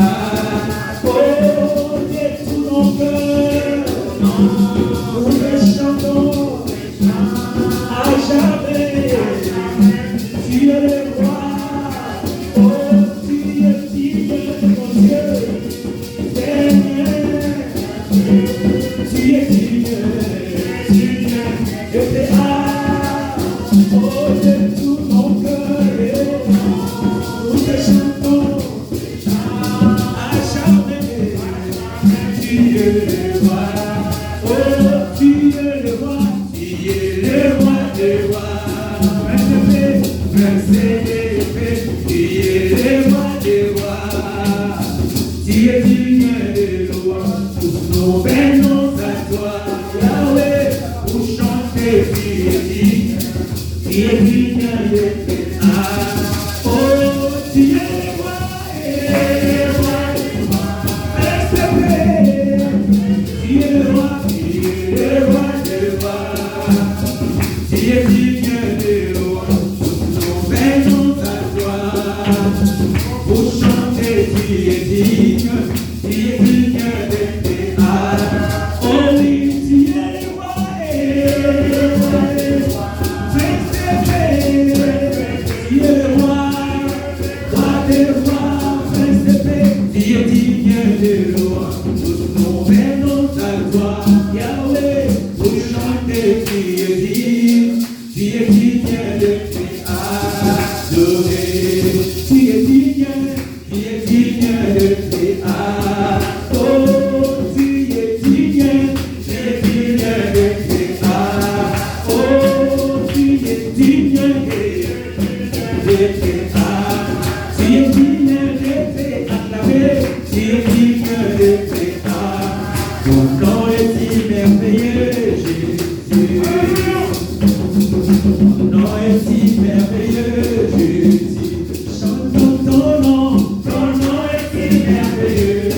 Ah, oh, de tout mon cœur, nous te chantons à jamais. Tu es le roi, oh, tu es digne, mon Dieu, Seigneur, tu es digne, je te hâte, oh, de tout mon cœur, nous te chantons à jamais. Tu es le roi, oh, tu es le roi, tu es le roi des rois. Tu es le roi des rois, tu es digne de loi, nous venons à toi, Yahweh, pour chanter, tu es digne de tes âmes. Oh, tu es le roi, reste vrai, tu es le roi des rois, tu es digne de loi. Venons à toi, pour chanter, tu es digne de tes âmes. Oh oui, tu es le roi, reste vrai, tu es le roi des rois, reste vrai, tu es digne de loi. Nous venons à toi, Yahweh, pour chanter, tu es digne de tes âmes. Tu es digne de tes âmes. Oh, tu es digne de tes âmes. Oh, tu es digne de tes âmes. Tu es digne de tes acclamés. Tu es digne de tes âmes. Ton nom est si merveilleux, Jésus. Ton nom est si merveilleux, Jésus. Chantons ton nom est si merveilleux.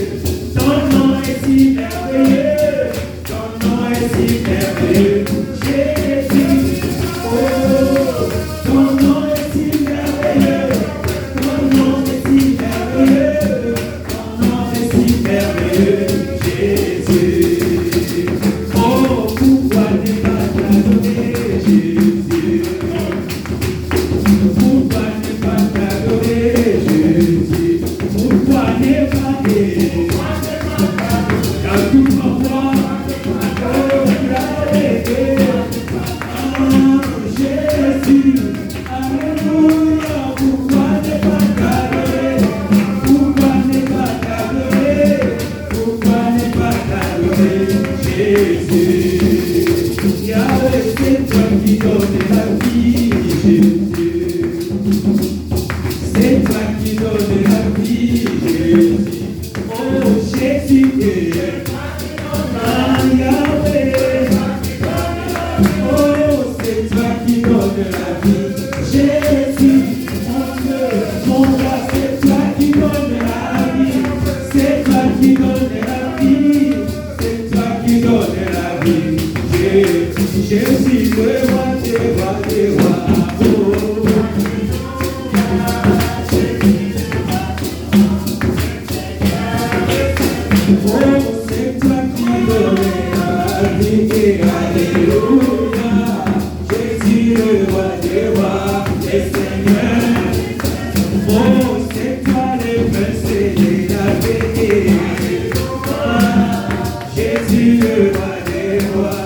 Ton nom est si merveilleux. Ton nom est si merveilleux, Jésus. Oh, ton nom est si merveilleux. Ton nom est si merveilleux. Ton nom est si merveilleux, Jésus. Oh, pourquoi ne pas t'adorer, Jésus? Pourquoi ne pas t'adorer, Jésus? Pourquoi ne pas t'adorer? Car tout en moi, Jésus, alléluia. Pourquoi ne pas t'adorer? Pourquoi ne pas t'adorer? Pourquoi ne pas t'adorer, Jésus? Yahweh, c'est toi qui donnes la vie, Jésus. C'est toi qui donnes la vie, Jésus. Oh, Jésus, ah, Yahweh. Oh, c'est toi qui donnes la vie, Jésus. Mon roi, c'est toi qui donnes la vie. C'est toi qui donnes la vie. C'est toi qui donnes la vie, Jésus. Jésus, le roi des rois, des rois. Oh, c'est toi qui donnes la vie. Alléluia. Jésus, le roi des rois, les seigneurs. Oh, c'est toi le prince de la paix. Jésus, le roi des rois.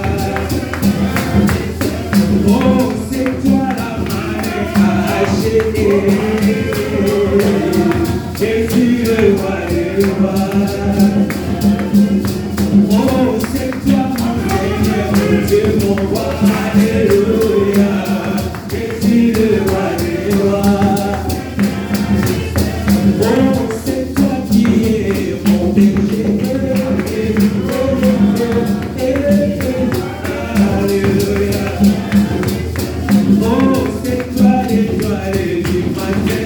Oh, c'est toi la main cachée. Jésus, le roi des rois. Oh, c'est toi mon Seigneur, mon Dieu, mon roi. Alléluia. Jésus, le roi des rois. Oh, c'est toi qui es mon berger. Alléluia. Oh, c'est toi l'étoile du matin.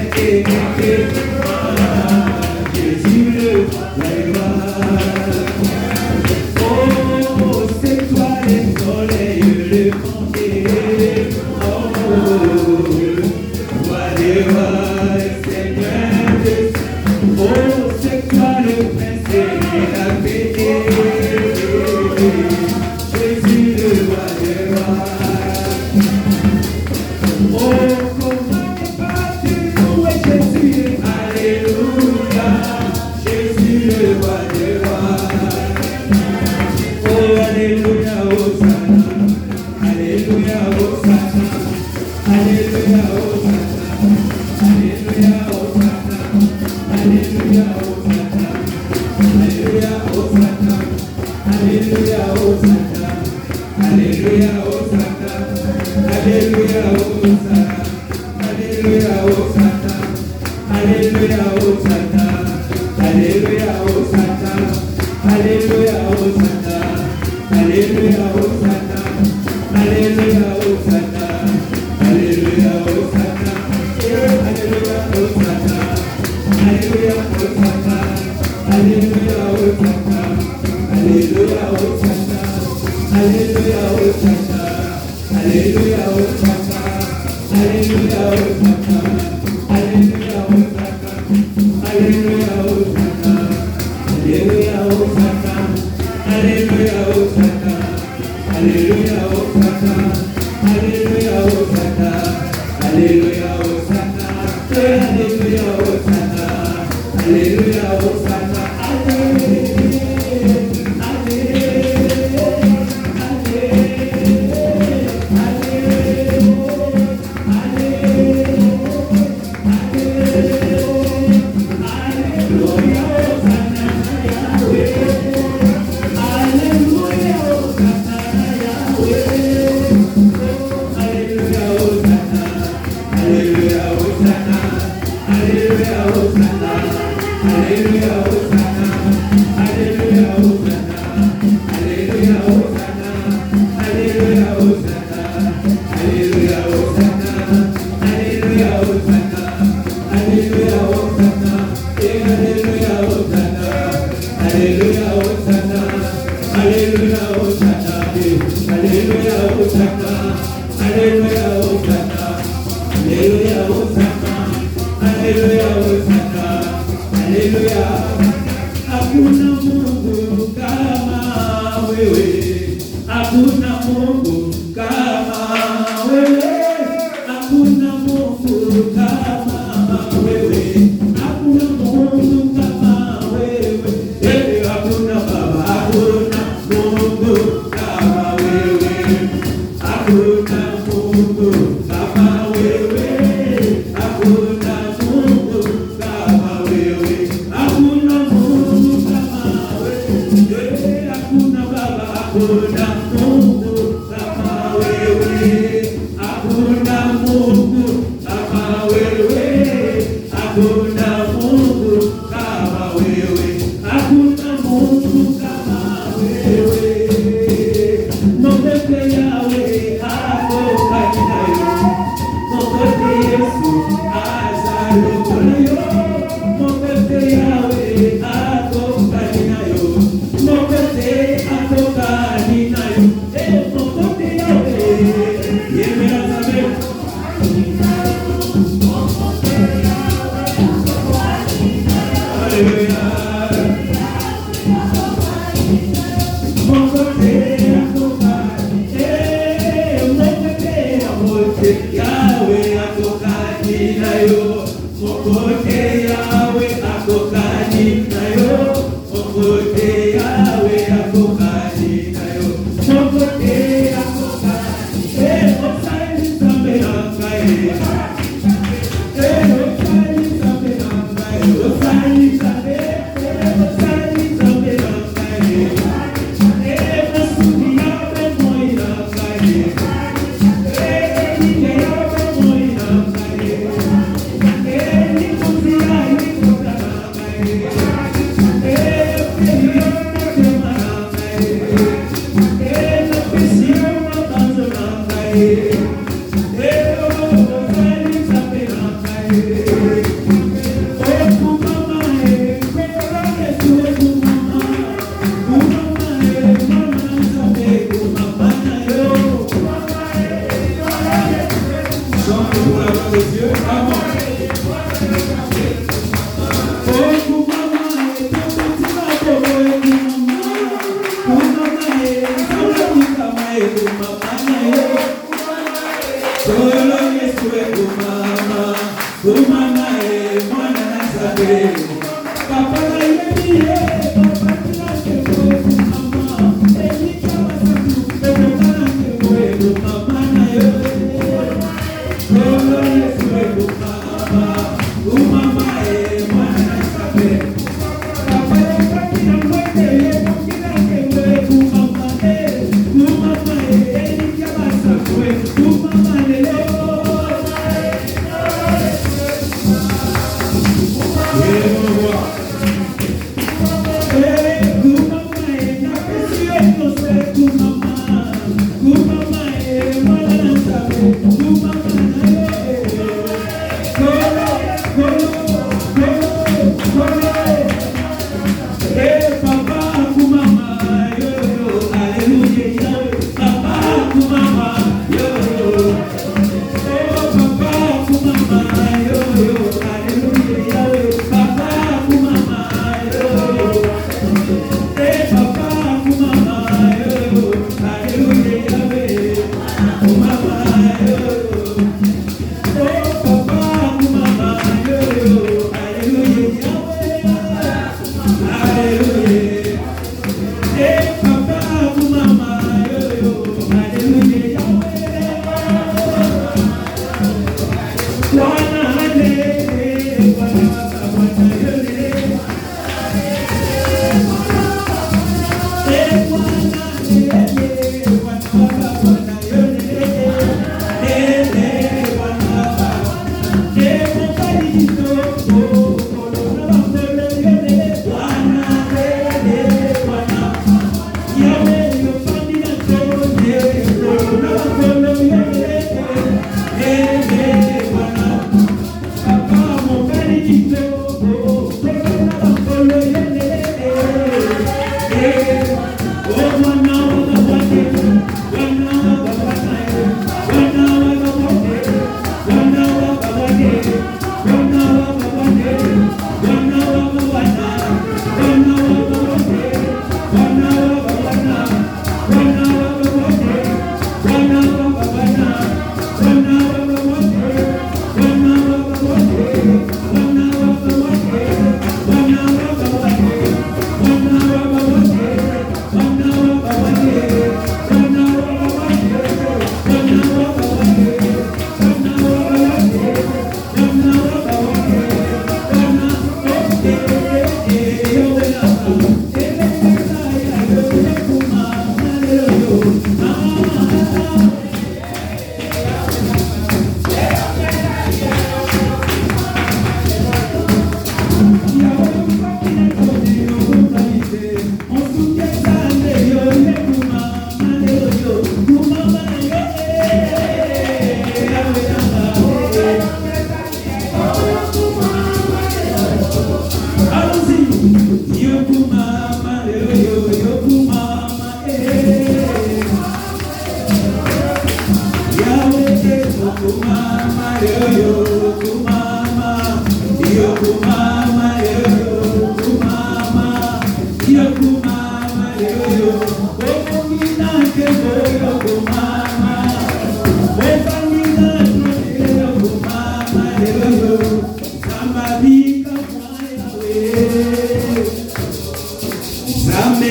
Jésus, le roi des rois. Oh, c'est toi le soleil levant.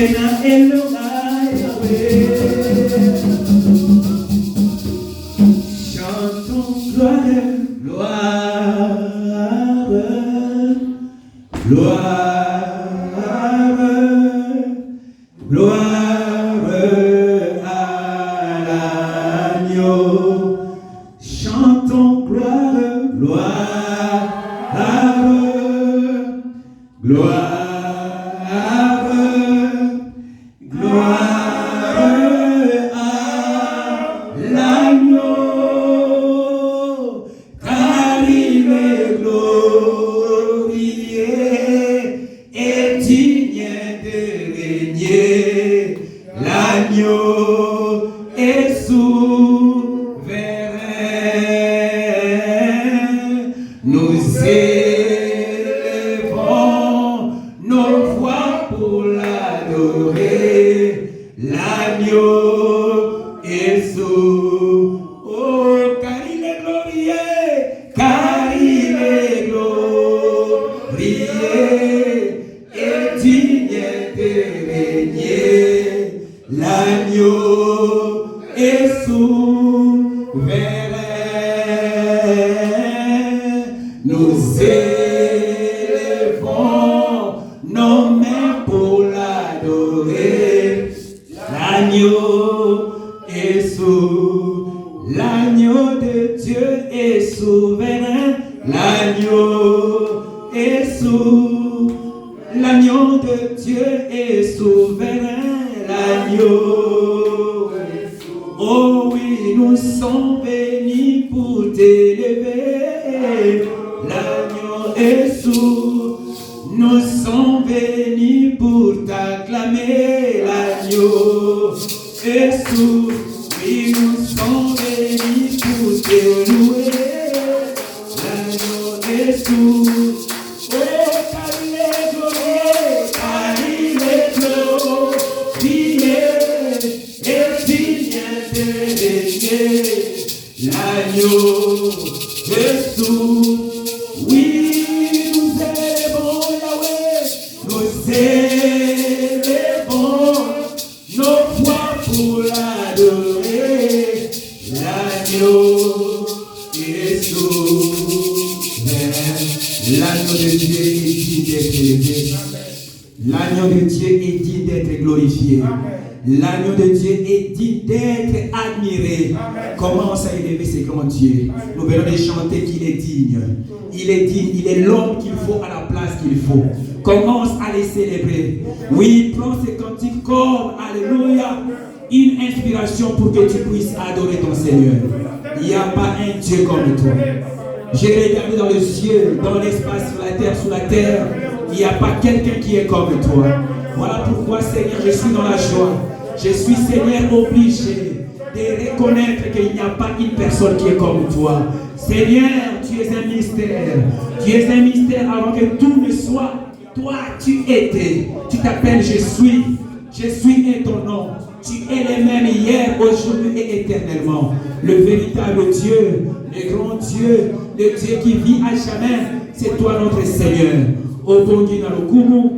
Vena Elohai Yahweh. Chantons gloire, gloire, gloire, gloire à l'agneau. Chantons gloire, gloire, gloire. L'agneau de Dieu est digne d'être admiré. Commence à élever ses grands dieux. Nous venons de chanter qu'il est digne. Il est digne, il est l'homme qu'il faut à la place qu'il faut. Commence à les célébrer. Oui, prends ces cantiques comme, alléluia, une inspiration pour que tu puisses adorer ton Seigneur. Il n'y a pas un Dieu comme toi. J'ai regardé dans les cieux, dans l'espace, sur la terre, sous la terre. Il n'y a pas quelqu'un qui est comme toi. Voilà pourquoi, Seigneur, je suis dans la joie. Je suis, Seigneur, obligé de reconnaître qu'il n'y a pas une personne qui est comme toi. Seigneur, tu es un mystère. Tu es un mystère avant que tout ne soit. Toi, tu étais. Tu t'appelles Je suis. Je suis est ton nom. Tu es le même hier, aujourd'hui et éternellement. Le véritable Dieu, le grand Dieu, le Dieu qui vit à jamais, c'est toi notre Seigneur. Obongi na lokumu,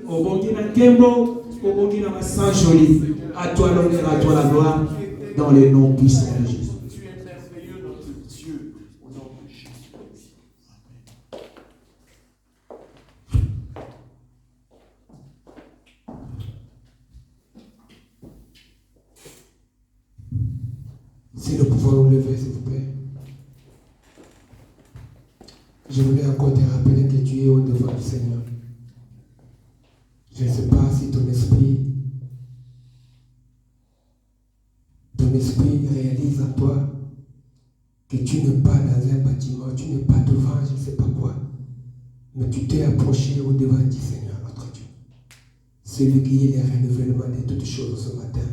obongi na kembo, obongi na masan joli. À toi l'honneur, à toi la gloire, dans le nom puissant de Jésus. Tu es merveilleux, notre Dieu, au nom de Jésus. Si nous pouvons nous lever, s'il vous plaît. Je voulais encore te rappeler que tu es au devant du Seigneur. Je ne sais pas si ton esprit réalise à toi que tu n'es pas dans un bâtiment, tu n'es pas devant, je ne sais pas quoi, mais tu t'es approché au devant du Seigneur, notre Dieu. Celui qui est le renouvellement de toutes choses ce matin.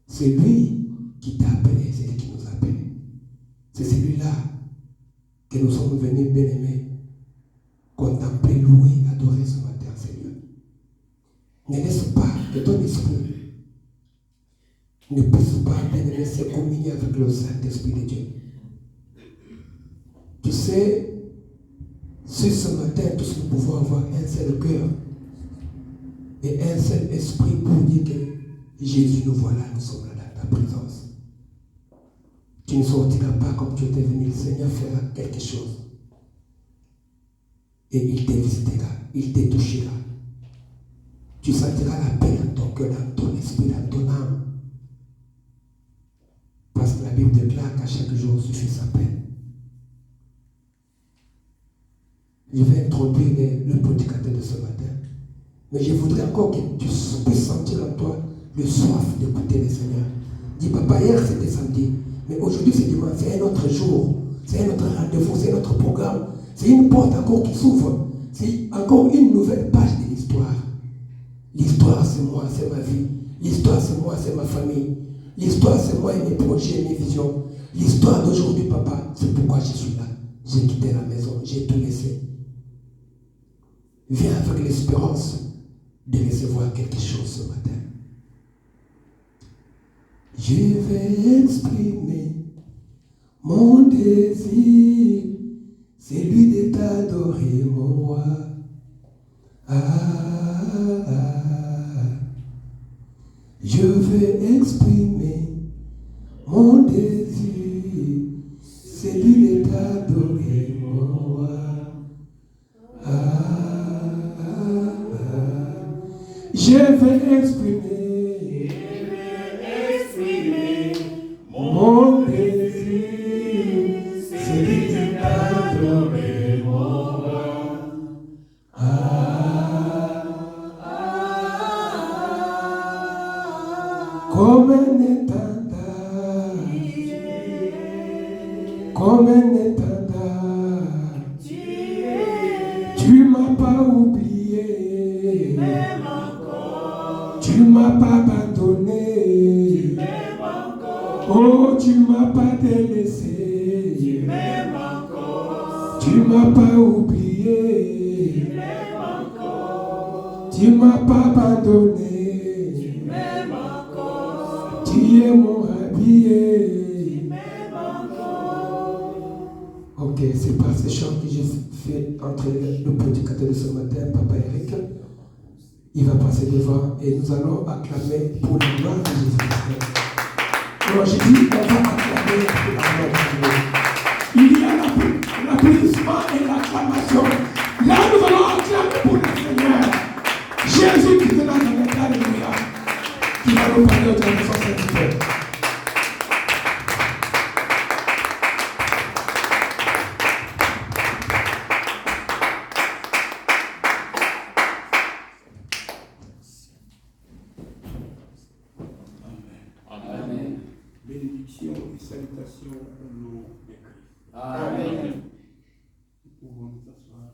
C'est lui qui t'a appelé, c'est lui qui nous a appelés. C'est celui-là que nous sommes venus, bien-aimés, contempler, louer, adorer ce matin, Seigneur. Ne laisse pas que ton esprit ne puisse pas, bien-aimé, se communier avec le Saint-Esprit de Dieu. Tu sais, si ce matin, tous nous pouvons avoir un seul cœur et un seul esprit pour dire que Jésus, nous voilà, nous sommes là dans ta présence. Tu ne sortiras pas comme tu étais venu. Le Seigneur fera quelque chose. Et il te visitera, il te touchera. Tu sentiras la paix dans ton cœur, dans ton esprit, dans ton âme. Parce que la Bible déclare qu'à chaque jour suffit sa peine. Je vais introduire le prédicateur de ce matin. Mais je voudrais encore que tu puisses sentir en toi le soif d'écouter le Seigneur. Dis, papa, hier c'était samedi, mais aujourd'hui c'est dimanche, c'est un autre jour, c'est un autre rendez-vous, c'est un autre programme, c'est une porte encore qui s'ouvre, c'est encore une nouvelle page de l'histoire. L'histoire c'est moi, c'est ma vie. L'histoire c'est moi, c'est ma famille. L'histoire c'est moi et mes projets, mes visions. L'histoire d'aujourd'hui, papa, c'est pourquoi je suis là. J'ai quitté la maison, j'ai tout laissé. Viens avec l'espérance de recevoir quelque chose ce matin. Je vais exprimer mon désir, c'est lui de t'adorer, mon roi. Je vais exprimer mon désir, c'est lui de t'adorer, mon roi. Je vais exprimer mon désir, c'est lui de t'adorer, mon roi. Comme un étendard, comme un étendard, tu m'as pas oublié, tu m'as pas abandonné, oh tu m'as pas délaissé, tu m'as pas oublié, tu m'as pas abandonné. Tu es mon habillé. Ok, c'est par ce chant que j'ai fait entrer le prédicateur de ce matin, Papa Eric. Il va passer devant et nous allons acclamer pour la gloire de Jésus-Christ. Alors j'ai dit, on va acclamer pour la gloire de Dieu. Il y a l'applaudissement et l'acclamation. Là, nous allons acclamer pour le Seigneur. Jésus qui est là dans l'état, alléluia. Qui va nous parler au travers de son Saint-Esprit. Amen. Bénédiction et salutation au nom de Christ. Amen. Nous pouvons nous asseoir.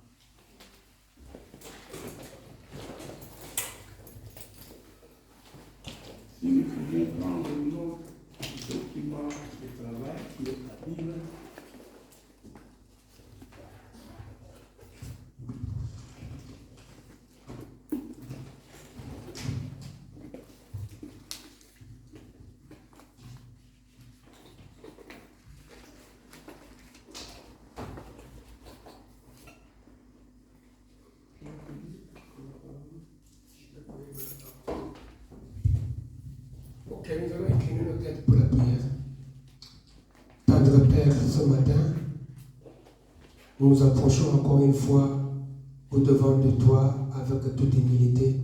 Si nous pouvions prendre notre document de travail qui est la Bible, Ok, nous allons incliner nos têtes pour la prière. Tendre Père, ce matin, nous nous approchons encore une fois au-devant de toi avec toute humilité,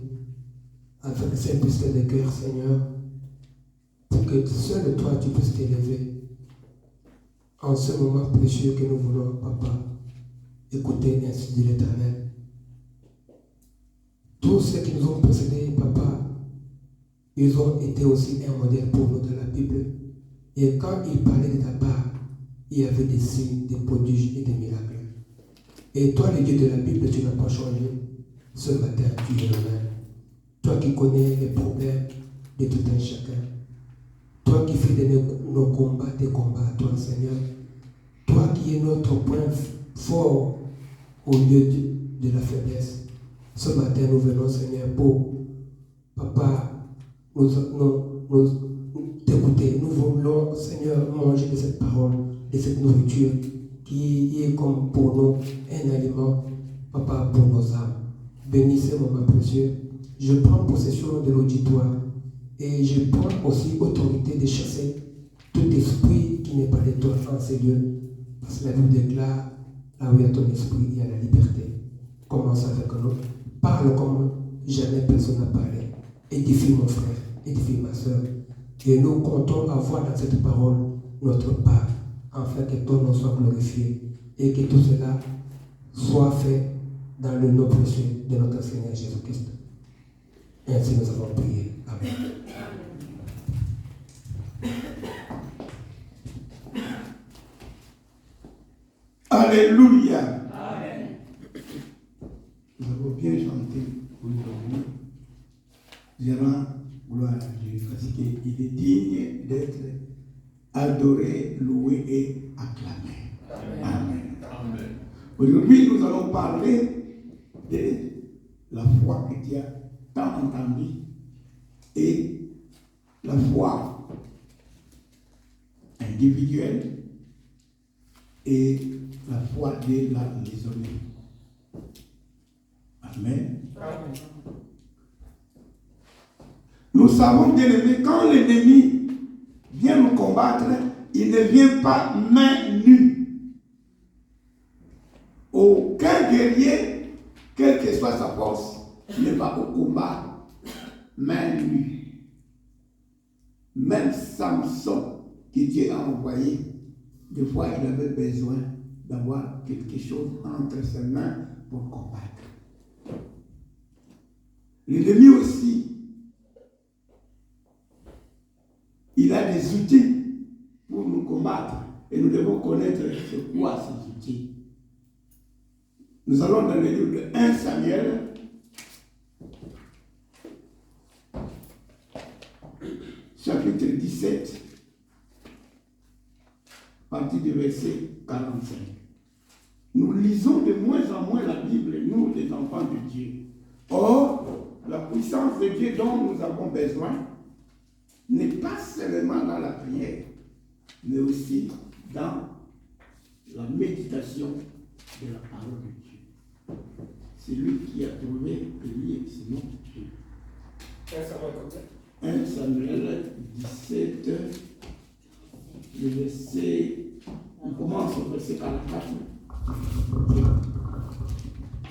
avec simplicité de cœur, Seigneur, pour que seul toi tu puisses t'élever. En ce moment précieux que nous voulons, Papa, écouter ainsi dit l'Éternel. Tous ceux qui nous ont précédés, Papa, ils ont été aussi un modèle pour nous de la Bible. Et quand ils parlaient de ta part, il y avait des signes, des prodiges et des miracles. Et toi, le Dieu de la Bible, tu n'as pas changé. Ce matin, tu es le même. Toi qui connais les problèmes de tout un chacun. Toi qui fais de nos combats des combats à toi, Seigneur. Toi qui es notre point fort au lieu de la faiblesse. Ce matin, nous venons, Seigneur, pour Papa, nous t'écouter. Nous voulons, Seigneur, manger de cette parole, de cette nourriture qui est comme pour nous un aliment, Papa, pour nos âmes. Bénis ce moment précieux je prends possession de l'auditoire et je prends aussi autorité de chasser tout esprit qui n'est pas de toi en ces lieux. Parce que la Bible déclare, là où il y a ton esprit, il y a la liberté. Commence avec nous. Parle comme jamais personne n'a parlé. Édifie mon frère, édifie ma soeur. Et nous comptons avoir dans cette parole notre part, afin que ton nom soit glorifié et que tout cela soit fait dans le nom précieux de notre Seigneur Jésus-Christ. Et ainsi nous avons prié. Amen. Alléluia. Amen. Nous avons bien chanté aujourd'hui. Gérant, gloire à Dieu, parce qu'il est digne d'être adoré, loué et acclamé. Amen. Amen. Amen. Aujourd'hui, nous allons parler de la foi que tu as tant entendue et la foi individuelle et la foi de la maisonnée. Amen. Amen. Nous savons, bien aimé, quand l'ennemi vient nous combattre, il ne vient pas main nue. Aucun guerrier, quelle que soit sa force, ne va au combat main nue. Même Samson, que Dieu a envoyé, des fois il avait besoin d'avoir quelque chose entre ses mains pour combattre. L'ennemi aussi, il a des outils pour nous combattre et nous devons connaître c'est quoi ces outils. Nous allons dans le livre de 1 Samuel, chapitre 17, partie du verset 45. Nous lisons de moins en moins la Bible, nous, les enfants de Dieu. Or, la puissance de Dieu dont nous avons besoin n'est pas seulement dans la prière, mais aussi dans la méditation de la parole de Dieu. C'est lui qui a trouvé Élie, sinon Dieu. 1 Samuel 17, le verset, on commence au verset 44.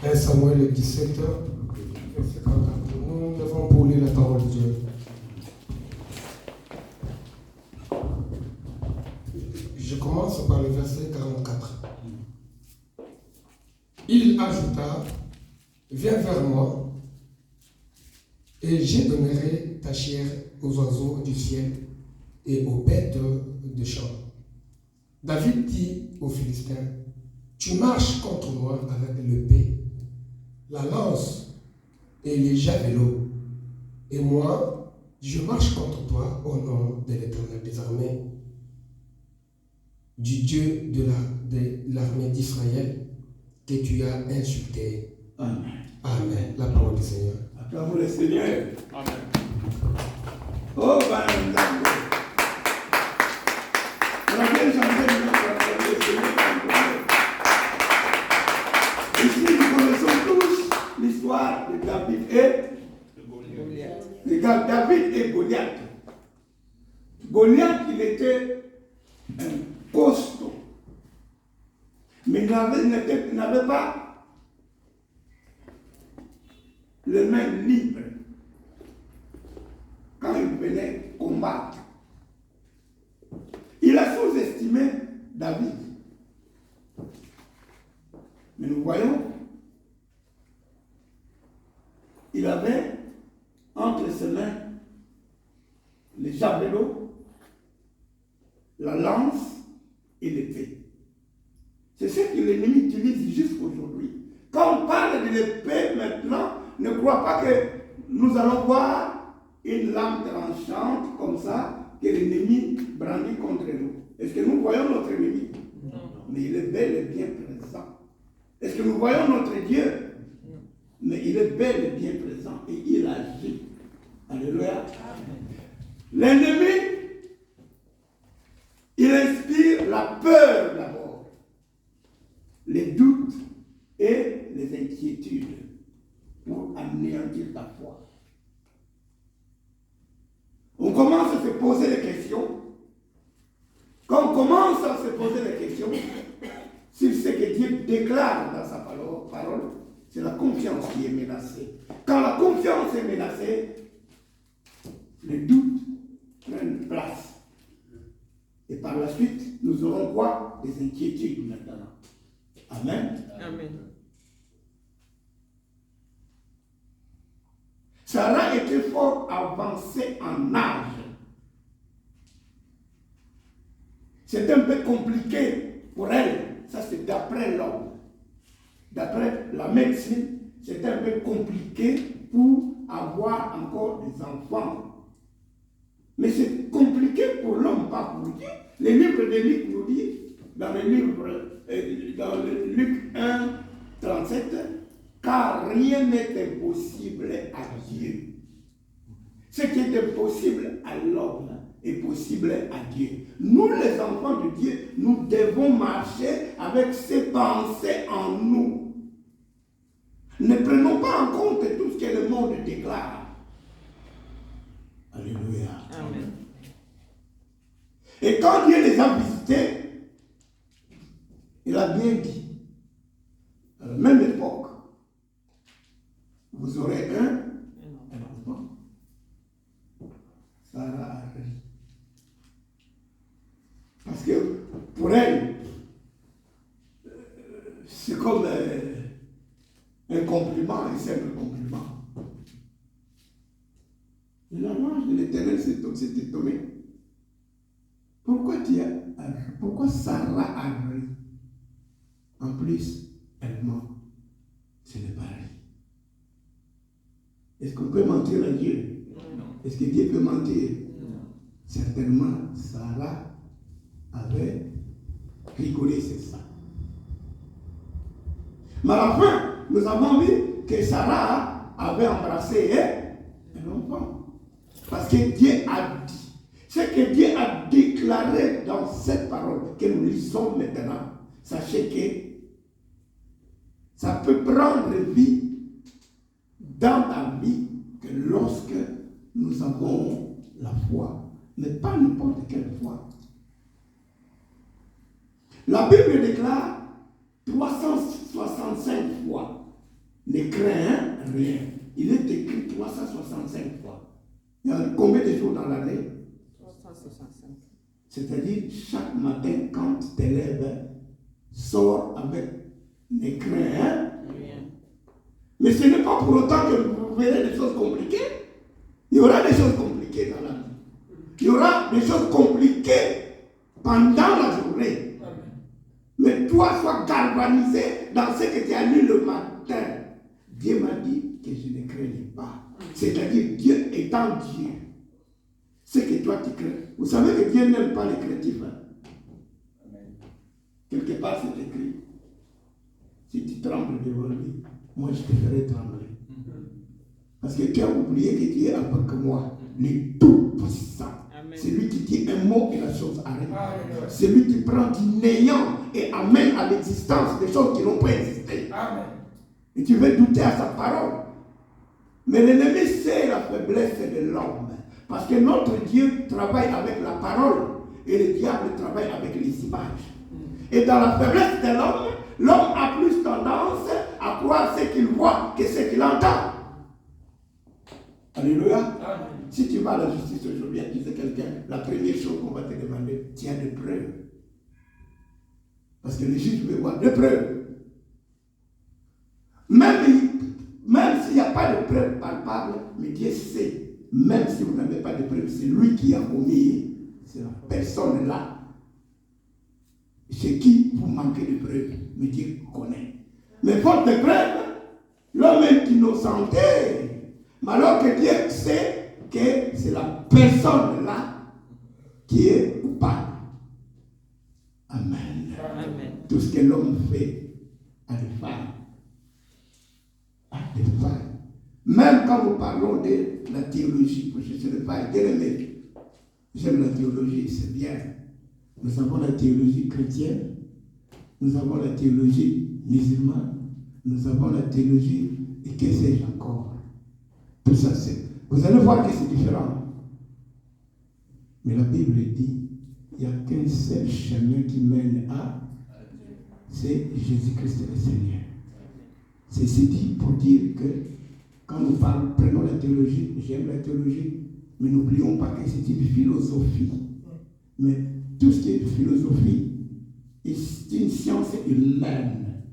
1 Samuel 17, verset 44. Nous devons pour lire la parole de Dieu. Je commence par le verset 44. Il ajouta, viens vers moi, et je donnerai ta chair aux oiseaux du ciel et aux bêtes de champ. David dit aux Philistins, tu marches contre moi avec l'épée, la lance et les javelots, et moi, je marche contre toi au nom de l'Éternel des armées, du Dieu de l'armée d'Israël que tu as insulté. Amen. Amen. La parole du Seigneur. Acclamons le Seigneur. Amen. Oh, ben, on a bien chanté le Seigneur. Ici, nous connaissons tous l'histoire de David et Goliath. David et Goliath. Goliath, il était un costaud. Mais il n'avait pas les mains libres quand il venait combattre. Il a sous-estimé David. Mais nous voyons, il avait entre ses mains les javelots, la lance et l'épée. C'est ce que l'ennemi utilise jusqu'aujourd'hui. Quand on parle de l'épée maintenant, ne crois pas que nous allons voir une lame tranchante comme ça que l'ennemi brandit contre nous. Est-ce que nous voyons notre ennemi? Non. Mais il est bel et bien présent. Est-ce que nous voyons notre Dieu? Non. Mais il est bel et bien présent et il agit. Alléluia. L'ennemi, il inspire la peur d'abord, les doutes et les inquiétudes pour anéantir ta foi. commence à se poser des questions, quand on commence à se poser des questions, sur ce que Dieu déclare dans sa parole, c'est la confiance qui est menacée. Quand la confiance est menacée, les doutes prennent place. Et par la suite, nous aurons quoi? Des inquiétudes maintenant. Amen. Amen. Sarah était fort avancée en âge. C'est un peu compliqué pour elle. Ça, c'est d'après l'homme. D'après la médecine, c'est un peu compliqué pour avoir encore des enfants. Mais c'est compliqué pour l'homme, pas pour Dieu. Les livres de Luc nous disent, dans le Luc 1, 37, car rien n'est impossible à Dieu. Ce qui est impossible à l'homme est possible à Dieu. Nous, les enfants de Dieu, nous devons marcher avec ces pensées en nous. Ne prenons pas en compte tout ce que le monde déclare. Alléluia. Amen. Et quand Dieu les a visités, il a bien dit, à la même époque, vous aurez un enfant. Sarah a ri. Parce que pour elle, c'est comme un compliment, un simple compliment. Et l'ange de l'Éternel s'est étonné. Pourquoi Sarah a ri? En plus, elle ment. Ce n'est pas ri. Est-ce qu'on peut mentir à Dieu? Non. Est-ce que Dieu peut mentir? Non. Certainement, Sarah avait rigolé, c'est ça. Mais à la fin, nous avons vu que Sarah avait embrassé un enfant. Parce que Dieu a dit. Ce que Dieu a déclaré dans cette parole que nous lisons maintenant, sachez que ça peut prendre vie dans ta vie que lorsque nous avons la foi, mais pas n'importe quelle foi. La Bible déclare 365 fois. Ne crains rien. Il est écrit 365 fois. Il y a combien de jours dans l'année? 365. C'est-à-dire, chaque matin, quand tu te lèves, sors avec ne crains Rien. Mais ce n'est pas pour autant que vous verrez des choses compliquées. Il y aura des choses compliquées dans la vie. Il y aura des choses compliquées pendant la journée. Mais toi, sois galvanisé dans ce que tu as lu le matin. Dieu m'a dit que je ne craignais pas. C'est-à-dire, Dieu étant Dieu. Ce que toi tu crains. Vous savez que Dieu n'aime pas les créatifs. Hein? Quelque part, c'est écrit. Si tu trembles devant lui, moi je te ferai trembler. Parce que tu as oublié que tu es avec moi, le Tout-Puissant. C'est lui qui dit un mot et la chose arrive. C'est lui qui prend du néant et amène à l'existence des choses qui n'ont pas existé. Amen. Et tu veux douter à sa parole. Mais l'ennemi, c'est la faiblesse de l'homme. Parce que notre Dieu travaille avec la parole et le diable travaille avec les images. Et dans la faiblesse de l'homme, l'homme a plus tendance à croire ce qu'il voit que ce qu'il entend. Alléluia. Amen. Si tu vas à la justice aujourd'hui et disais quelqu'un, la première chose qu'on va te demander, tiens des preuves. Parce que le juge veut voir des preuves. Même s'il n'y a pas de preuves palpables, mais Dieu sait, même si vous n'avez pas de preuves, c'est lui qui a commis, c'est la personne là. C'est qui vous manquez de preuves, mais Dieu connaît. Mais faute de preuves, l'homme est innocenté. Mais alors que Dieu sait que c'est la personne là qui est coupable. Amen. Amen. Tout ce que l'homme fait a des failles. A des failles. Même quand nous parlons de la théologie, parce que c'est des failles. J'aime la théologie, c'est bien. Nous avons la théologie chrétienne, nous avons la théologie musulmane, nous avons la théologie, et que sais-je encore. Tout ça, c'est. Vous allez voir que c'est différent. Mais la Bible dit, il n'y a qu'un seul chemin qui mène à, c'est Jésus-Christ le Seigneur. Ceci dit pour dire que quand nous parlons, prenons la théologie, j'aime la théologie, mais n'oublions pas que c'est une philosophie. Mais tout ce qui est philosophie, c'est une science humaine.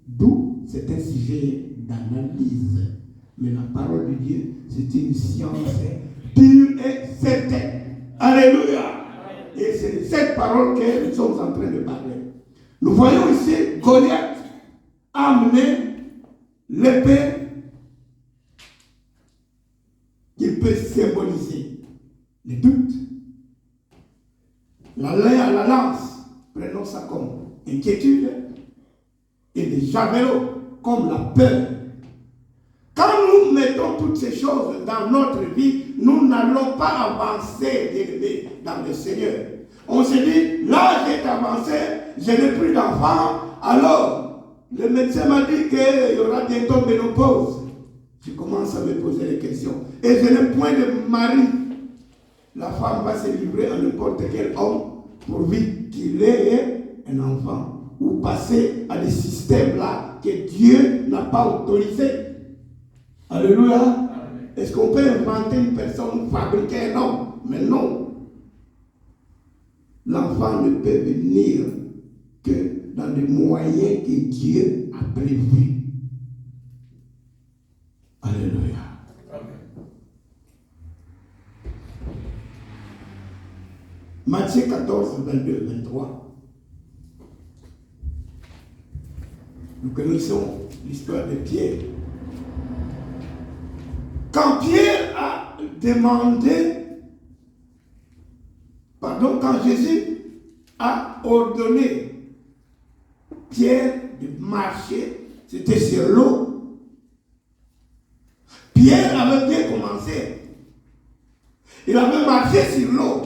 D'où c'est un sujet d'analyse. Mais la parole de Dieu, c'est une science pure et certaine. Alléluia. Et c'est de cette parole que nous sommes en train de parler. Nous voyons ici Goliath amener l'épée qui peut symboliser les doutes. La lance, prenons ça comme inquiétude, et les javelots comme la peur. Quand nous mettons toutes ces choses dans notre vie, nous n'allons pas avancer dans le Seigneur. On se dit, là j'ai avancé, je n'ai plus d'enfants, alors le médecin m'a dit qu'il y aura bientôt ménopause. Je commence à me poser des questions. Et je n'ai point de mari. La femme va se livrer à n'importe quel homme pourvu qu'il ait un enfant. Ou passer à des systèmes-là que Dieu n'a pas autorisés. Alléluia. Est-ce qu'on peut inventer une personne, fabriquer un homme? Mais non. L'enfant ne peut venir que dans les moyens que Dieu a prévus. Alléluia. Matthieu 14, 22, 23. Nous connaissons l'histoire de Pierre. Quand Pierre a demandé, quand Jésus a ordonné Pierre de marcher, c'était sur l'eau. Pierre avait bien commencé. Il avait marché sur l'eau.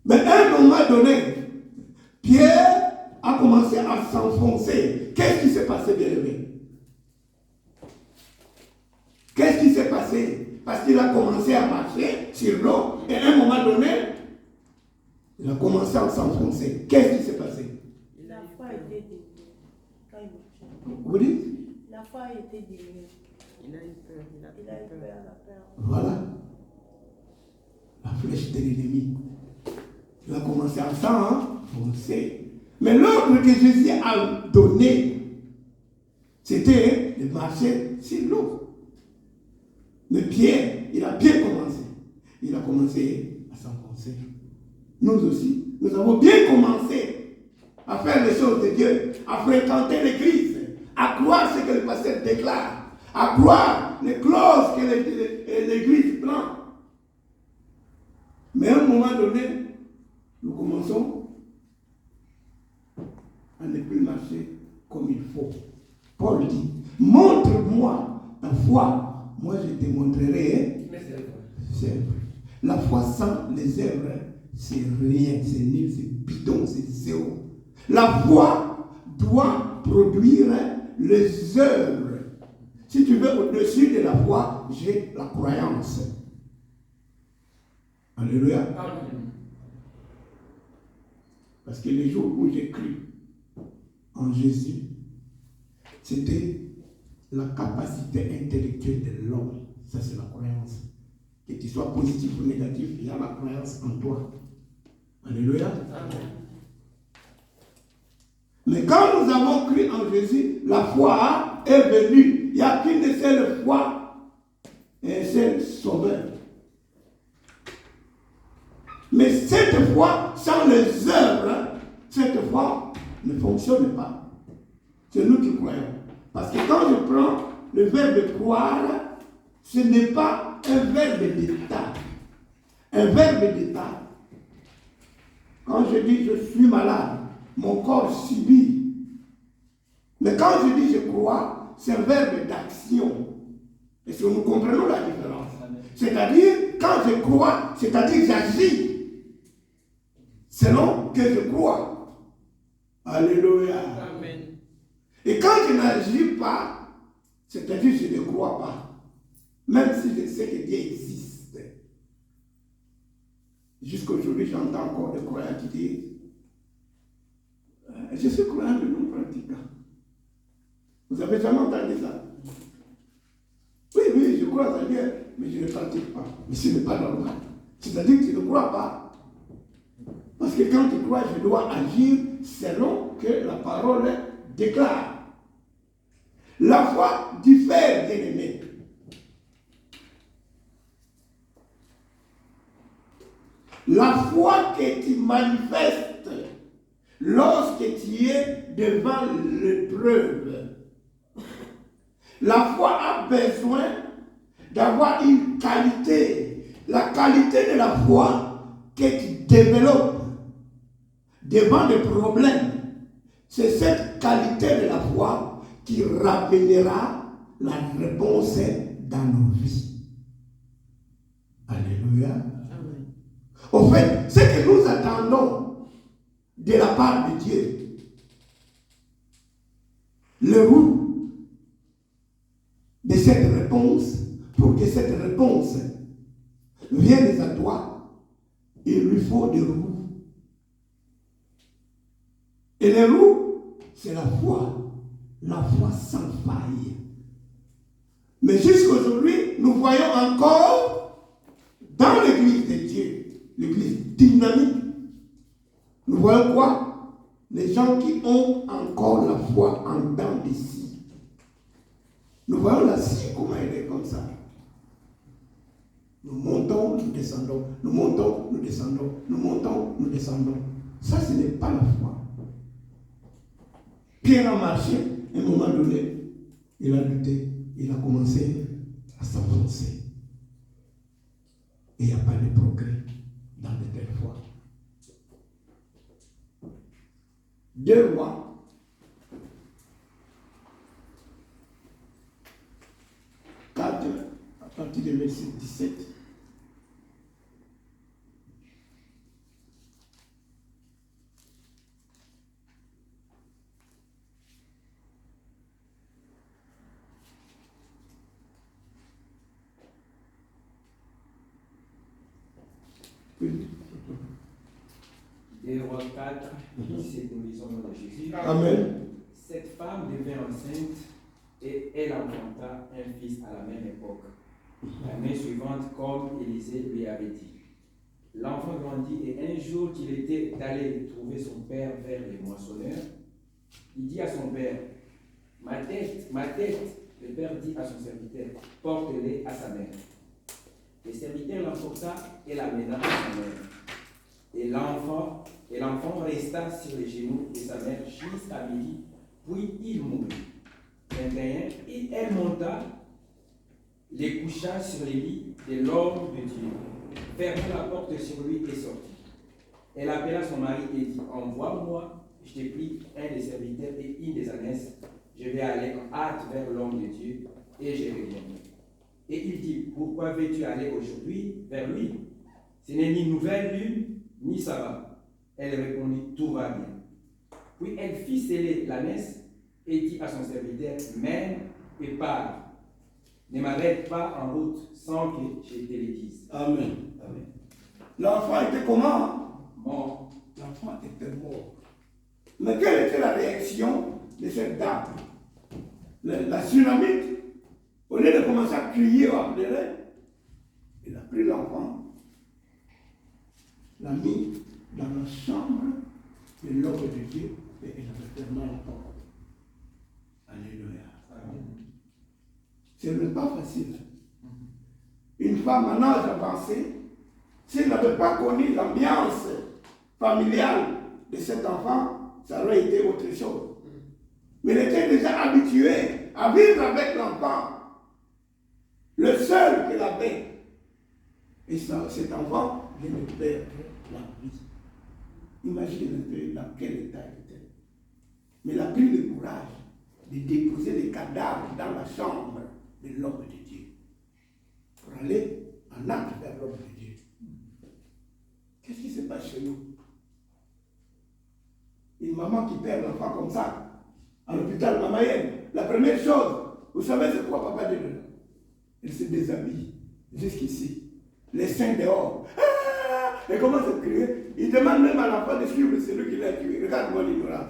Mais à un moment donné, Pierre a commencé à s'enfoncer. Qu'est-ce qui s'est passé, bien-aimé? Qu'est-ce qui s'est passé? Parce qu'il a commencé à marcher sur l'eau et à un moment donné, il a commencé à s'enfoncer. Qu'est-ce qui s'est passé? La foi était déliée. Quand il marchait. Vous dites? La foi était déliée. Il a eu peur. Il a eu peur. La peur. Voilà. La flèche de l'ennemi. Il a commencé à s'enfoncer. Mais l'ordre que Jésus a donné, c'était de marcher sur l'eau. Mais Pierre, il a bien commencé. Il a commencé à s'enfoncer. Nous aussi, nous avons bien commencé à faire les choses de Dieu, à fréquenter l'église, à croire ce que le pasteur déclare, à croire les clauses que l'église prend. Mais à un moment donné, nous commençons à ne plus marcher comme il faut. Paul dit, montre-moi ta foi. Moi, je te montrerai ses œuvres. La foi sans les œuvres, c'est rien, c'est nul, c'est bidon, c'est zéro. La foi doit produire les œuvres. Si tu veux, au-dessus de la foi, j'ai la croyance. Alléluia. Amen. Parce que les jours où j'ai cru en Jésus, c'était la capacité intellectuelle de l'homme. Ça, c'est la croyance. Que tu sois positif ou négatif, il y a la croyance en toi. Alléluia. Amen. Mais quand nous avons cru en Jésus, la foi est venue. Il n'y a qu'une seule foi et un seul sauveur. Mais cette foi, sans les œuvres, cette foi ne fonctionne pas. C'est nous qui croyons. Parce que quand je prends le verbe croire, ce n'est pas un verbe d'état. Un verbe d'état. Quand je dis je suis malade, mon corps subit. Mais quand je dis je crois, c'est un verbe d'action. Est-ce que nous comprenons la différence? C'est-à-dire, quand je crois, c'est-à-dire j'agis selon que je crois. Alléluia. Amen. Et quand je n'agis pas, c'est-à-dire je ne crois pas. Même si je sais que Dieu existe. Jusqu'aujourd'hui, j'entends encore des croyants qui disent je suis croyant de non pratiquant. Vous avez jamais entendu ça? Oui, je crois à Dieu, mais je ne pratique pas. Mais ce n'est pas normal. C'est-à-dire que tu ne crois pas. Parce que quand tu crois, je dois agir selon que la parole déclare. La foi diffère, bien-aimé. La foi que tu manifestes lorsque tu es devant l'épreuve. La foi a besoin d'avoir une qualité. La qualité de la foi que tu développes devant des problèmes. C'est cette qualité de la foi qui ramènera la réponse dans nos vies. Alléluia. Au fait, ce que nous attendons de la part de Dieu, le roux de cette réponse, pour que cette réponse vienne à toi, il lui faut des roues. Et les roues, c'est la foi sans faille. Mais jusqu'aujourd'hui, nous voyons encore dans l'église de Dieu, l'église dynamique, nous voyons quoi? Les gens qui ont encore la foi en dents de scie. Nous voyons la scie, comment elle est comme ça. Nous montons, nous descendons, nous montons, nous descendons, nous montons, nous descendons. Ça, ce n'est pas la foi. Pierre a marché, à un moment donné, il a douté, il a commencé à s'avancer. Et il n'y a pas de progrès dans de telles fois. 2 Rois, à partir du verset 17. Des Rois 4, 17, nous lisons le nom de Jésus. Amen. Cette femme devint enceinte et elle enfanta un fils à la même époque. L'année suivante, comme Élisée lui avait dit. L'enfant grandit et un jour qu'il était allé trouver son père vers les moissonneurs, il dit à son père, ma tête. Le père dit à son serviteur, porte-les à sa mère. Le serviteur l'emporta et l'amena à sa mère. Et l'enfant resta sur les genoux de sa mère jusqu'à midi, puis il mourut. 21, et elle monta, les coucha sur les lits de l'homme de Dieu, ferma la porte sur lui et sortit. Elle appela son mari et dit, envoie-moi, je te prie, un des serviteurs et une des ânesses, je vais aller en hâte vers l'homme de Dieu et je reviendrai. Et il dit, pourquoi veux-tu aller aujourd'hui vers lui? Ce n'est ni nouvelle lune, ni sabbat. Elle répondit, tout va bien. Puis elle fit sceller l'ânesse et dit à son serviteur, mène et pars. Ne m'arrête pas en route sans que je te le dise. Amen. Amen. L'enfant était comment? Mort. L'enfant était mort. Mais quelle était la réaction de cette dame? La tsunamite, au lieu de commencer à crier ou à pleurer, il a pris l'enfant, l'a mis dans la chambre de l'homme de Dieu et il avait fermé la porte. Alléluia. Amen. Ce n'est pas facile. Une femme en âge avancé, s'il n'avait pas connu l'ambiance familiale de cet enfant, ça aurait été autre chose. Mais il était déjà habitué à vivre avec l'enfant, le seul qu'il avait. Et ça, cet enfant vient de perdre la vie. Imaginez un peu dans quel état il était. Mais il a pris le courage de déposer les cadavres dans la chambre de l'homme de Dieu pour aller en acte vers l'homme de Dieu. Qu'est-ce qui se passe chez nous? Une maman qui perd l'enfant comme ça, à l'hôpital Mamayenne, la première chose, vous savez c'est quoi papa dit? Elle se déshabille jusqu'ici. Les seins dehors. Ah, elle commence à crier. Il demande même à l'enfant de suivre celui qui l'a tué. Regarde-moi l'ignorance.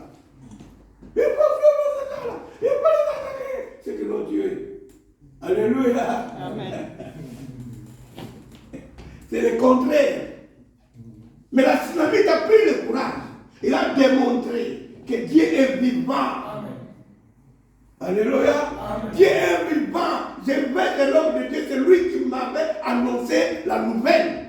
Il faut suivre ce gars-là. Il faut les attaquer. C'est qu'ils l'ont tué. Alléluia. Amen. C'est le contraire. Mais la tsunamite a pris le courage. Il a démontré que Dieu est vivant. Amen. Alléluia. Amen. Dieu est vivant. Je vais de l'homme de Dieu, c'est lui qui m'avait annoncé la nouvelle.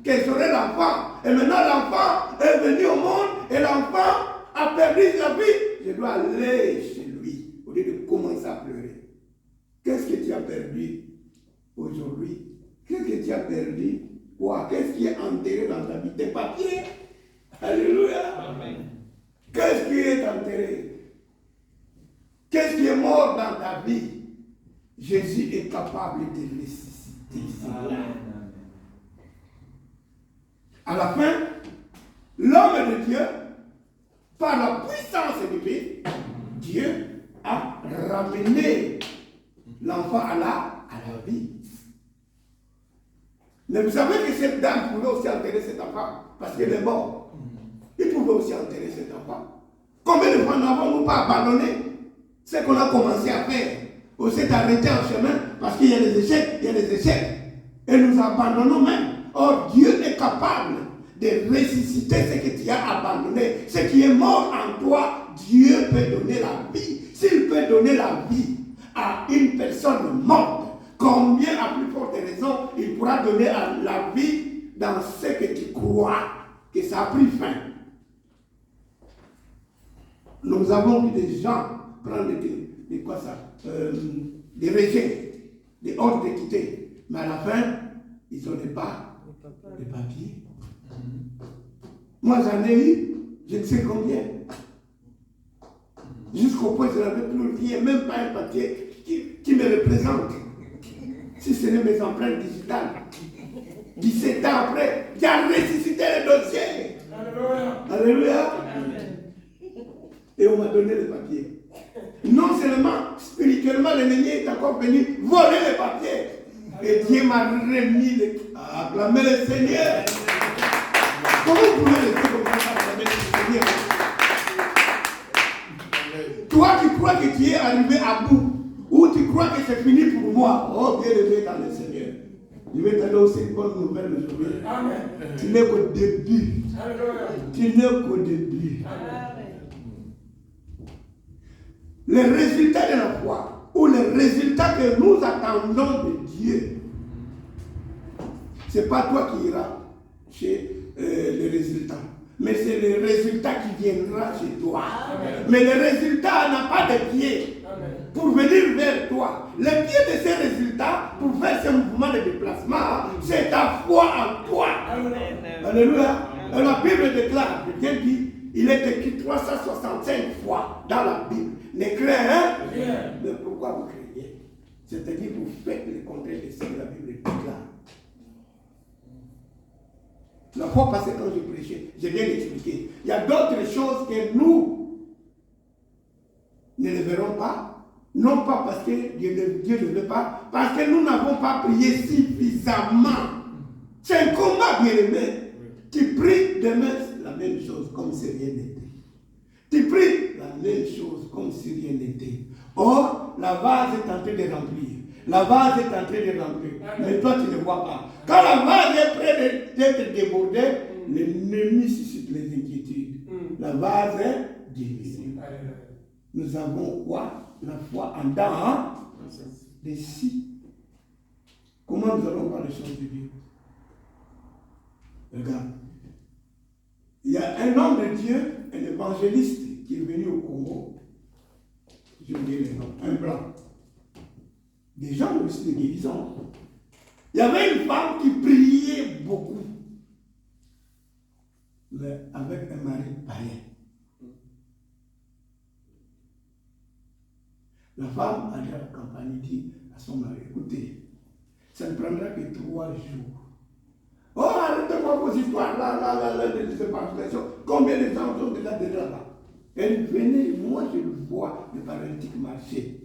Que j'aurais l'enfant. Et maintenant l'enfant est venu au monde et l'enfant a perdu sa vie. Je dois aller chez lui au lieu de commencer à pleurer. Qu'est-ce que tu as perdu aujourd'hui? Qu'est-ce que tu as perdu? Quoi? Qu'est-ce qui est enterré dans ta vie? Tes papiers? Alléluia. Amen. Qu'est-ce qui est enterré? Qu'est-ce qui est mort dans ta vie? Jésus est capable de ressusciter. Amen. À la fin, l'homme de Dieu, par la puissance divine, Dieu a ramené l'enfant à la vie. Mais vous savez que cette dame pouvait aussi enterrer cet enfant parce qu'elle est morte. Il pouvait aussi enterrer cet enfant. Combien de fois n'avons-nous pas abandonné ce qu'on a commencé à faire? On s'est arrêté en chemin parce qu'il y a des échecs, il y a des échecs. Et nous abandonnons même. Or, Dieu est capable de ressusciter ce que tu as abandonné. Ce qui est mort en toi, Dieu peut donner la vie. S'il peut donner la vie à une personne morte, combien à plus forte raison il pourra donner la vie dans ce que tu crois que ça a pris fin. Nous avons vu des gens prendre des quoi ça, des rejets, des ordres de quitter. Mais à la fin, ils ont des papiers. Moi j'en ai eu, je ne sais combien. Jusqu'au point que je n'avais plus rien, même pas un papier qui me représente. Si ce n'est mes empreintes digitales. 17 ans après, qui a ressuscité le dossier. Alléluia. Alléluia. Et on m'a donné les papiers. Non seulement spirituellement, l'ennemi est encore venu voler les papiers. Et Dieu m'a remis les. Acclamez le Seigneur. Comment vous pouvez laisser comme ça acclamer le Seigneur? Toi, tu crois que tu es arrivé à bout. Ou tu crois que c'est fini pour moi. Oh, bien aimé dans le Seigneur. Je vais te donner aussi une bonne nouvelle aujourd'hui. Amen. Tu n'es qu'au début. Alléluia. Tu n'es qu'au début. Amen. Les résultats de la foi, ou les résultats que nous attendons de Dieu, ce n'est pas toi qui iras chez les résultats. Mais c'est le résultat qui viendra chez toi. Amen. Mais le résultat n'a pas de pied Amen. pour venir vers toi. Le pied de ces résultats, pour faire ce mouvement de déplacement, c'est ta foi en toi. Amen. Alléluia. Et la Bible déclare, bien dit, il est écrit 365 fois dans la Bible. Ne crains Rien. mais pourquoi vous craignez? C'est-à-dire vous faites le contraire de ce que la Bible déclare. La fois passée, quand je prêchais, j'ai bien expliqué. Il y a d'autres choses que nous ne le verrons pas. Non pas parce que Dieu ne veut pas, parce que nous n'avons pas prié suffisamment. C'est un combat, bien aimé. Tu pries demain la même chose, comme si rien n'était. Tu pries la même chose, comme si rien n'était. Or, la vase est en train de remplir. La vase est en train de remplir. Mais toi, tu ne vois pas. Quand la vase est près d'être débordée, l'ennemi suscite les inquiétudes. La vase est divisée. Nous avons quoi? La foi en dedans des si. Comment nous allons voir les choses de Dieu? Regarde. Il y a un homme de Dieu, un évangéliste qui est venu au Congo. Je dis le nom, un blanc. Des gens aussi de guérison. Il y avait une femme qui priait beaucoup, mais avec un mari païen. La femme allait à la campagne et dit à son mari, écoutez, ça ne prendra que 3 jours. Oh, arrêtez-moi vos histoires là, de séparation. Combien de gens sont déjà là-bas? Elle venait, moi je le vois, le paralytique marcher.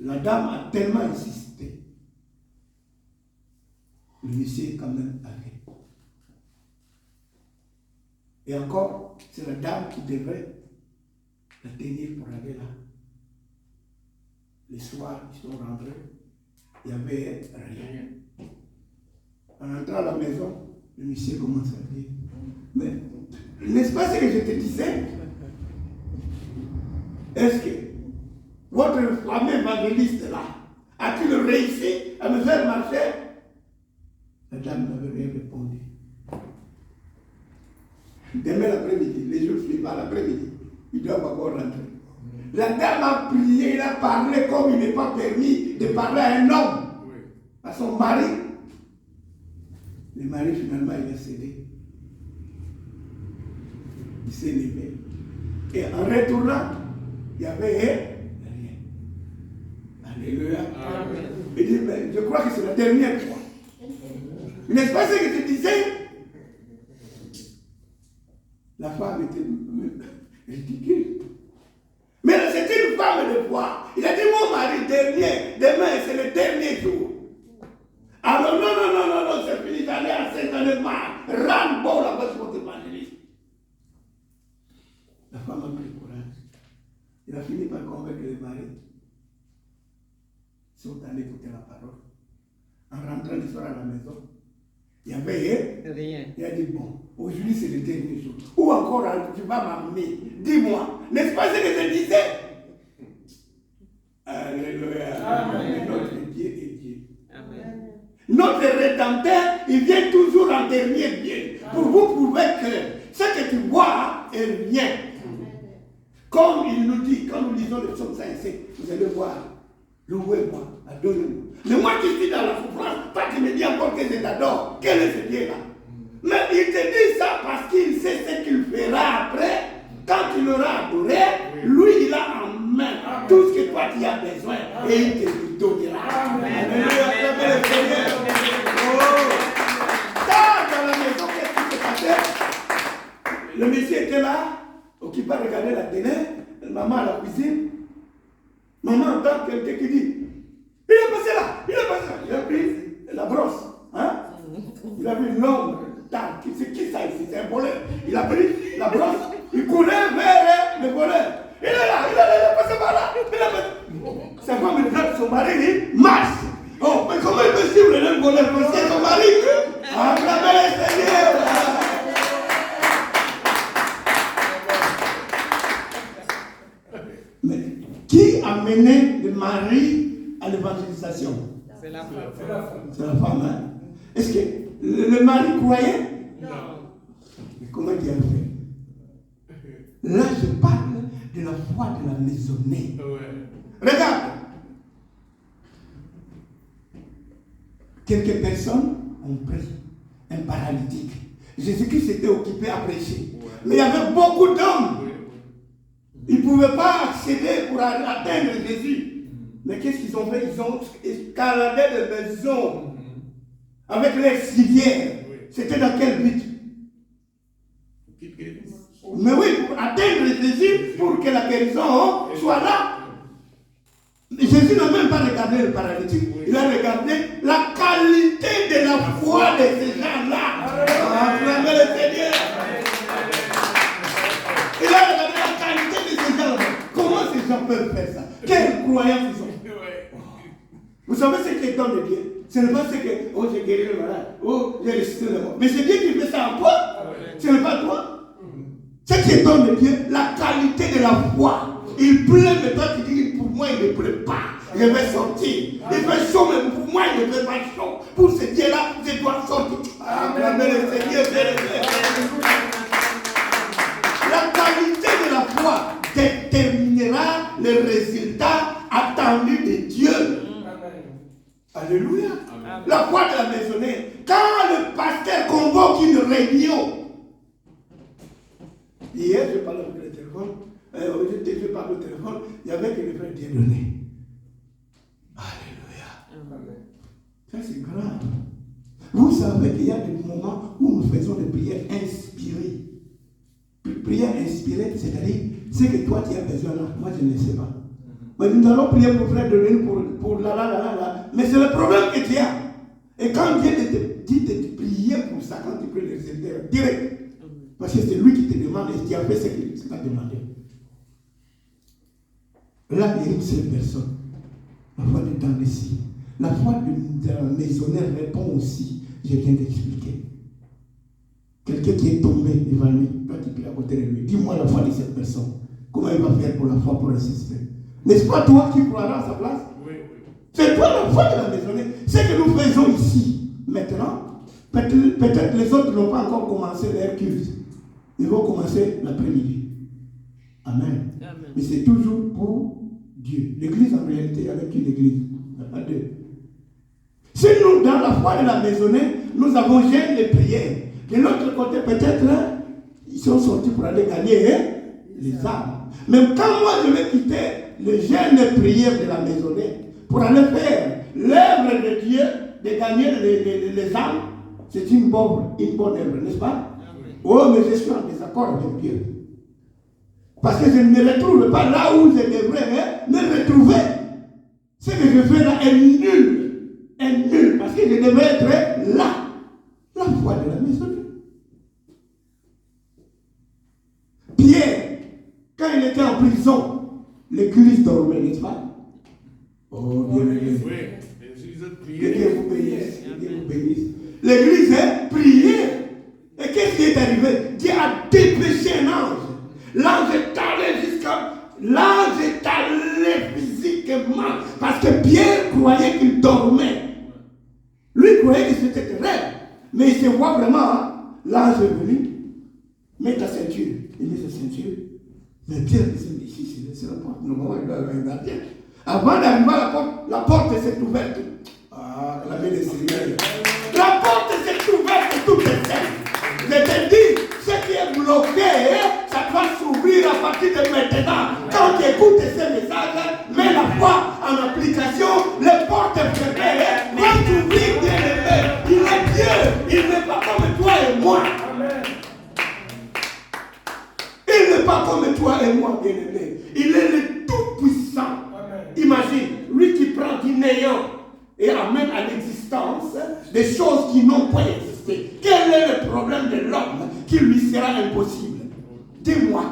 La dame a tellement insisté. Le monsieur est quand même allé. Et encore, c'est la dame qui devait la tenir pour aller là. Le soir, ils sont rentrés. Il n'y avait rien. En entrant à la maison, le monsieur commence à dire, mais n'est-ce pas ce que je te disais? Est-ce que votre fameux évangéliste là, a-t-il réussi à me faire marcher? La dame n'avait rien répondu. Demain l'après-midi, les jours suivants, l'après-midi, ils doivent encore rentrer. La dame a prié, il a parlé comme il n'est pas permis de parler à un homme, à son mari. Le mari, finalement, il a cédé. Il s'est levé. Et en retournant, il n'y avait rien. Alléluia. Amen. Il dit, mais je crois que c'est la dernière fois. N'est-ce pas ce que je disais? La femme était ridicule. Mais c'était une femme de foi. Il a dit, mon mari, demain, c'est le dernier jour. Alors, non, c'est fini, j'allais à 5 ans de marre. Rends bon là-bas sur votre évangéliste. La femme a pris courage. Il a fini par convaincre le mari. Ils sont allés écouter la parole. En rentrant le soir à la maison, il n'y avait rien. Il a dit, bon, aujourd'hui c'est le dernier jour. Ou encore, tu vas m'amener. Dis-moi, n'est-ce pas ce que je disais? Alléluia. Amen. Notre Dieu est Dieu. Amen. Notre Rédempteur, il vient toujours en dernier lieu. Pour vous prouver que ce que tu vois est rien. Comme il nous dit, quand nous lisons le psaume 55, vous allez voir, louez-moi, adorez-moi. Mais moi qui suis dans la souffrance, toi qui me dis encore que je t'adore, quel est ce Dieu-là? Mais il te dit ça parce qu'il sait ce qu'il fera après. Quand il aura adoré, lui il a en main tout ce que toi tu as besoin et il te le donnera. Alléluia. Dans la maison, qu'est-ce qui s'est passé? Le monsieur était là, occupé à regarder la télé, maman à la cuisine. Maman entend quelqu'un qui dit, il est passé là. Il a pris la brosse. Hein? Il a pris l'ombre. C'est qui ça ici? C'est un voleur. Il a pris la brosse. Il courait vers le voleur. Il est là, il est passé par là. Sa femme me regarde son mari, il marche. Oh, mais comment il peut suivre le voleur? Parce que son mari, acclamez le Seigneur. Mais qui a mené le mari à l'évangélisation? C'est la femme. C'est la femme, hein? Est-ce que le mari croyait? Non. Mais comment Dieu a fait? Là, je parle de la foi de la maisonnée. Regarde. Quelques personnes ont pris un paralytique. Jésus-Christ s'était occupé à prêcher. Mais il y avait beaucoup d'hommes. Ils ne pouvaient pas accéder pour atteindre Jésus. Mais qu'est-ce qu'ils ont fait? Ils ont escaladé des maisons avec les civières. C'était dans quel but? Mais oui, pour atteindre Jésus, pour que la guérison soit là. Jésus n'a même pas regardé le paralytique. Il a regardé la qualité de la foi de ces gens-là. Acclamez le Seigneur. Il a regardé la qualité de ces gens-là. Comment ces gens peuvent faire ça? Quelle croyance ils ont? Vous savez ce qui est dans le Dieu? Ce n'est pas ce que, oh j'ai guéri le malade, oh j'ai ressuscité le mort. Mais c'est Dieu qui fait ça en toi. Ce n'est pas toi. Ce qui est dans le Dieu, la qualité de la foi. Il pleut, mais toi tu dis, pour moi il ne pleut pas. Je vais sortir. Il fait chaud, mais pour moi il ne fait pas chaud. Pour ce Dieu-là, je dois sortir. Acclamez le Seigneur. La qualité de la foi déterminera le résultat attendu de Dieu. Alléluia. Amen. La foi de la maisonnée. Quand le pasteur convoque une réunion. Hier, je parlais avec le téléphone. Je parle au téléphone. Il y avait que le frère Dieudonné. Alléluia. Amen. Ça, c'est grave. Vous savez qu'il y a des moments où nous faisons des prières inspirées. Prières inspirées, c'est-à-dire ce que toi tu as besoin là. Moi, je ne sais pas. Mais nous allons prier pour frère de l'une, pour la. Mais c'est le problème que tu as. Et quand Dieu te dit de prier pour ça, quand tu pries le Seigneur, direct. Parce que c'est lui qui te demande et tu as fait ce qu'il t'a demandé. Là, il y a une seule personne. La foi de dans ici. La foi de la maisonnaire répond aussi. Je viens d'expliquer. Quelqu'un qui est tombé devant lui, toi tu pries à côté de lui. Dis-moi la foi de cette personne. Comment il va faire pour la foi pour insister? N'est-ce pas toi qui croiras à sa place? Oui. C'est toi la foi de la maisonnaire. Ce que nous faisons ici, maintenant, peut-être les autres n'ont pas encore commencé leur culte. Ils vont commencer l'après-midi. Amen. Amen. Mais c'est toujours pour Dieu. L'église en réalité avec une église. Il n'y a pas deux. Si nous, dans la foi de la maisonnée, nous avons jeûne et prière. De l'autre côté, peut-être, ils sont sortis pour aller gagner les âmes. Mais quand moi je vais quitter le jeûne et prière de la maisonnée pour aller faire l'œuvre de Dieu, de gagner les âmes, c'est une bonne œuvre, n'est-ce pas? Oh, mais je suis en désaccord avec Dieu. Parce que je ne me retrouve pas là où je devrais me retrouver. Ce que je fais là est nul. Est nul. Parce que je devrais être là. La foi de la maison. Pierre, quand il était en prison, l'église dormait, n'est-ce pas? Oh, bien aimé. Que Dieu vous bénisse. Dieu vous bénisse. L'église est priée. Et qu'est-ce qui est arrivé? Dieu a dépêché un ange. L'ange est allé jusqu'à... L'ange est allé physiquement. Parce que Pierre croyait qu'il dormait. Lui croyait que c'était rêve. Mais il se voit vraiment. Hein? L'ange est venu. Mets ta ceinture. Il met sa ceinture. Mais Pierre disait, ici, c'est la porte. Normalement, il doit regarder. Avant d'arriver à la porte s'est ouverte. Ah, la main des Seigneurs. La porte s'est ouverte, tout est simple. Je te dis, ce qui est bloqué, ça doit s'ouvrir à partir de maintenant. Quand tu écoutes ces messages, mets la foi en application, les portes fermées. Quand tu ouvres, bien aimé, il est Dieu. Il n'est pas comme toi et moi. Il n'est pas comme toi et moi, bien aimé. Il est le tout-puissant. Imagine, lui qui prend du néant et amène à l'existence des choses qui n'ont pas existé. Quel est le problème de l'homme qui lui sera impossible? Dis-moi,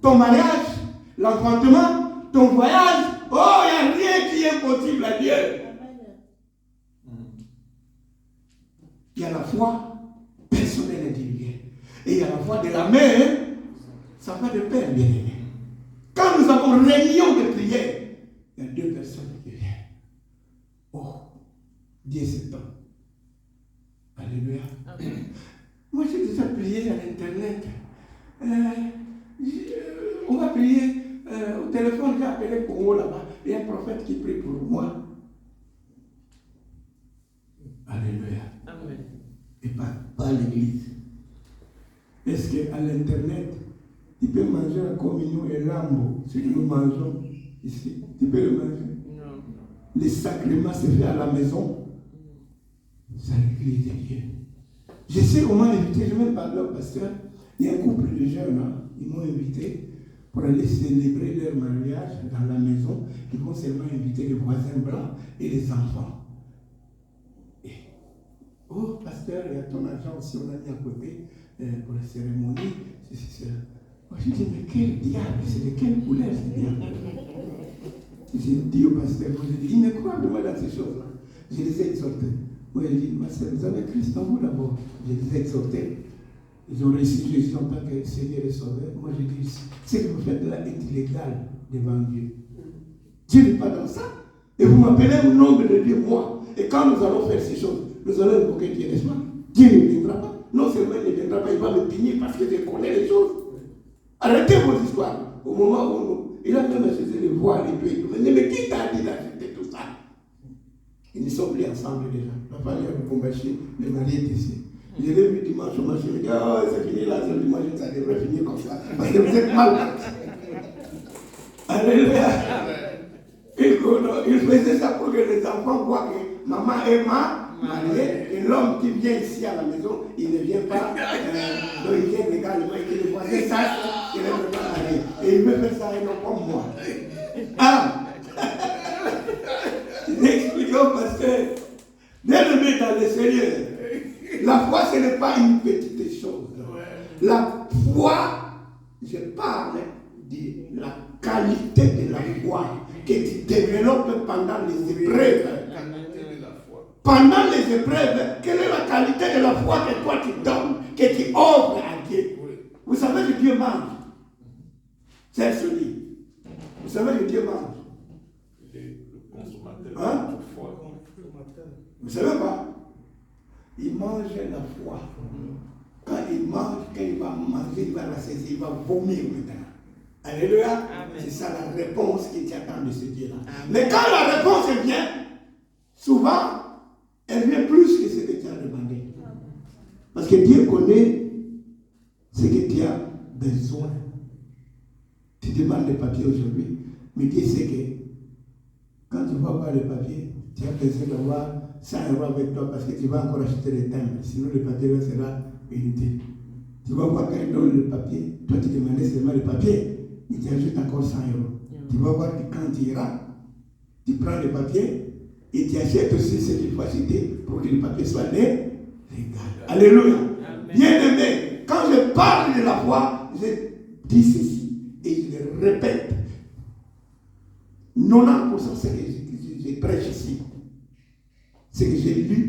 ton mariage, l'enfantement, ton voyage, oh, il n'y a rien qui est impossible à Dieu. Il y a la foi personnelle individuelle. Et il y a la foi de la mère, ça va de pair, bien aimé. Quand nous avons réunion de prière, il y a deux personnes qui viennent. Oh, Dieu s'étend. Alléluia. Moi, j'ai déjà prié à l'internet. On va prier au téléphone, j'ai appelé Congo là-bas. Il y a un prophète qui prie pour moi. Alléluia. Amen. Et pas à l'église. Est-ce qu'à l'internet, tu peux manger la communion et l'ambo, ce que nous mangeons ici? Tu peux le manger? Non. Les sacrements se fait à la maison. C'est l'église de Dieu. Je sais comment inviter, je vais même parler au pasteur. Il y a un couple de jeunes, hein, ils m'ont invité pour aller célébrer leur mariage dans la maison. Ils vont seulement inviter les voisins blancs et les enfants. Et, oh, pasteur, il y a ton argent aussi, on a mis à côté pour la cérémonie. C'est ça. Moi, je dis, mais quel diable, c'est de quelle couleur ce diable? J'ai dit au pasteur, moi, j'ai dit, il ne croit pas dans ces choses-là. Je les ai exhortés. Moi, j'ai dit, ma soeur, vous avez Christ en vous d'abord. Je les ai exhortés. Ils ont reçu Jésus en tant que Seigneur et Sauveur. Moi, j'ai dit, ce que vous faites là est illégal devant Dieu. Dieu n'est pas dans ça. Et vous m'appelez au nom de Dieu, moi. Et quand nous allons faire ces choses, nous allons invoquer Dieu, n'est-ce pas? Dieu ne viendra pas. Non seulement il ne viendra pas, il va me punir parce que je connais les choses. Arrêtez vos histoires. Au moment où il a même essayé de voir les deux. Mais qui t'a dit d'arrêter tout ça? Ils ne sont plus ensemble déjà. La famille a combattu, le mari est ici. Je l'ai vu dimanche au marché, je me dis, oh, c'est fini là, c'est dimanche, ça devrait finir comme ça. Parce que vous êtes mal partis. Alléluia. Il faisait ça pour que les enfants voient que maman est mariée, et l'homme qui vient ici à la maison, il ne vient pas, donc il vient légalement, et que les voisins sachent qu'il est vraiment marié. Et il veut faire ça, et non comme moi. Ah, Expliquons parce que, bien aimé dans le Seigneur, la foi, ce n'est pas une petite chose. La foi, je parle de la qualité de la foi que tu développes pendant les épreuves. Pendant les épreuves, quelle est la qualité de la foi que toi tu donnes, que tu offres à Dieu? Vous savez que Dieu mange. C'est celui. Vous savez que Dieu mange. Hein? Vous savez pas? Il mange la foi. Quand il mange, quand il va manger, il va la saisir, il va vomir maintenant. Alléluia. C'est ça la réponse qui t'attend de ce Dieu-là. Mais quand la réponse vient, souvent, elle vient plus que ce que tu as demandé. Parce que Dieu connaît ce que tu as besoin. Tu demandes des papiers aujourd'hui, mais Dieu sait que quand tu vas avoir les papiers, tu as besoin d'avoir 100 € avec toi parce que tu vas encore acheter les timbres. Sinon, le papier là sera inutile. Tu vas voir quand il donne le papier, toi tu demandais seulement le papier, mais tu ajoutes encore 100 €. Tu vas voir que quand tu iras, tu prends le papier et tu achètes aussi ce qu'il faut acheter pour que le papier soit légal. Alléluia. Bien aimé, quand je parle de la foi, je dis ceci et je le répète. 90% c'est que je prêche ici, c'est que j'ai lu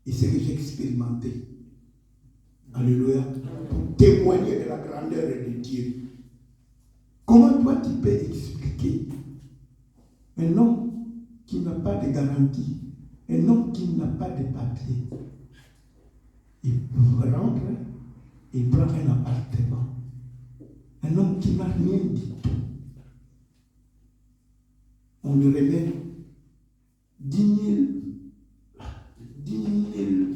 et c'est que j'ai expérimenté. Alléluia. Pour témoigner de la grandeur de Dieu. Comment toi tu peux expliquer un homme qui n'a pas de garantie, un homme qui n'a pas de papier, il rentre, il prend un appartement. Un homme qui n'a rien du tout. On lui remet 10 000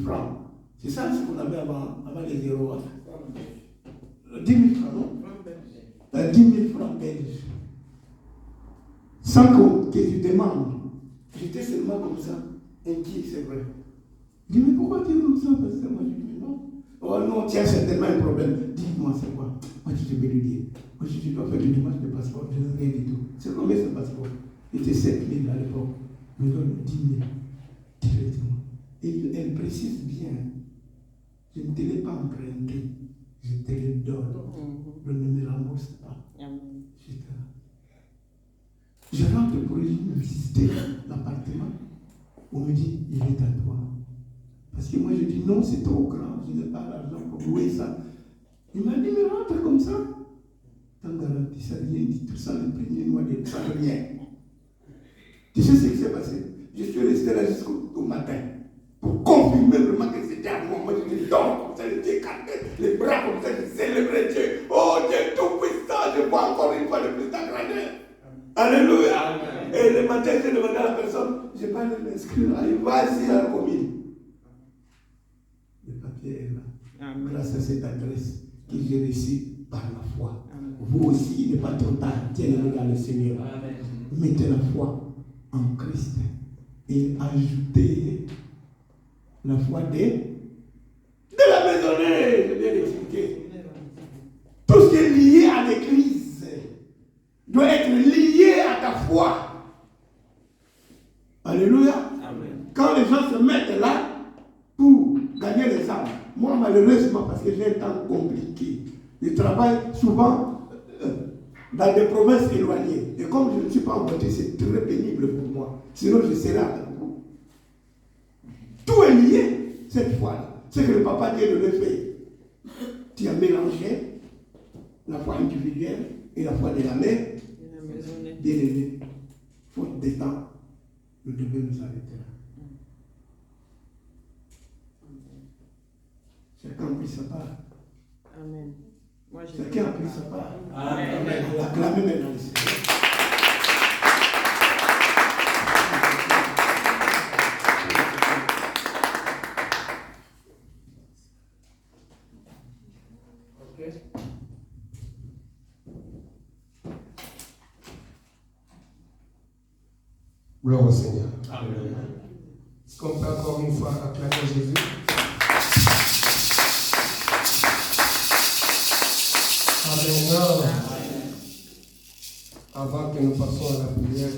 francs. C'est ça ce qu'on avait avant les euros. 10 000 francs, non? 10 000 francs belges. Sans que je demande. J'étais seulement comme ça, inquiet, c'est vrai. Je dis, mais pourquoi tu es comme ça? Parce que moi, je dis, non. Oh non, tu as certainement un problème. Dis-moi, c'est quoi? Moi, je vais le dire. Moi, je dois faire une image de passeport. Je n'ai rien du tout. C'est combien ce passeport? C'était 7 000 à l'époque. Me donne 10 000 directement. Et elle précise bien. Je ne te l'ai pas emprunté. Je te le donne. Je ne me rembourse pas. Je rentre pour visiter l'appartement. On me dit, il est à toi. Parce que moi je dis, non, c'est trop grand. Je n'ai pas l'argent pour louer ça. Il m'a dit, mais rentre comme ça. Tant garanti, ça rien dit, tout ça, le premier mois de ça, rien. Tu sais ce qui s'est passé? Je suis resté là jusqu'au matin. Pour confirmer vraiment que c'était à moi. Moi, je dis, donc, comme ça, les écarté, les bras comme ça, je célébrais Dieu. Oh, Dieu tout-puissant, je vois encore une fois le plus ta grandeur. Alléluia. Amen. Et le matin, j'ai demandé à la personne, je vais aller m'inscrire, allez, vas-y à la commune. Le papier est là. Amen. Grâce à cette adresse que j'ai reçue par la foi. Amen. Vous aussi, il n'est pas trop tard. Tiens-le dans le Seigneur. Amen. Mettez la foi en Christ et ajoutez la foi de la maisonnée. Je viens d'expliquer. Tout ce qui est lié à l'église doit être lié à ta foi. Alléluia. Amen. Quand les gens se mettent là pour gagner les âmes, moi malheureusement, parce que j'ai un temps compliqué, je travaille souvent dans des provinces éloignées. Et comme je ne suis pas en voiture, c'est très pénible pour moi. Sinon, je serai avec vous. Tout est lié cette fois-là. C'est que le papa Dieu le fait. Tu as mélangé la foi individuelle et la foi de la mère. Bien aimé, faute de temps, nous devons nous arrêter là. Chacun a pris sa part. Amen. Chacun a pris sa part. Amen. Acclamez maintenant le Seigneur. Gloire au Seigneur. Amen. Est-ce qu'on peut encore une fois acclamer Jésus? Amen. Avant que nous passions à la prière,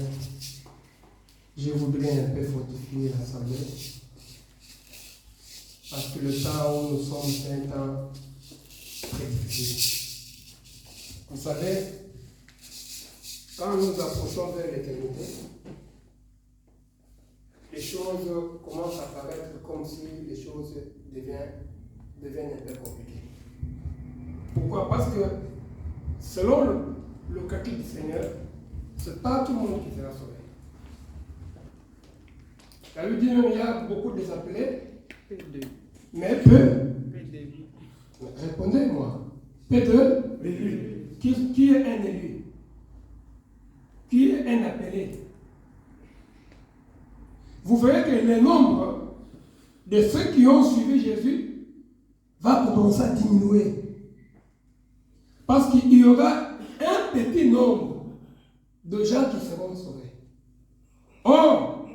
Je voudrais un peu fortifier l'assemblée. Parce que le temps où nous sommes, c'est un temps très difficile. Vous savez, quand nous approchons vers l'éternité, les choses commencent à paraître comme si les choses deviennent un peu compliquées. Pourquoi? Parce que selon le calcul du Seigneur, ce n'est pas tout le monde qui sera sauvé. Ça veut dire qu'il y a beaucoup de désappelés, mais peu. Répondez-moi. Peu de qui est un élu? Qui est un appelé? Vous verrez que le nombre de ceux qui ont suivi Jésus va commencer à diminuer. Parce qu'il y aura un petit nombre de gens qui seront sauvés. Or,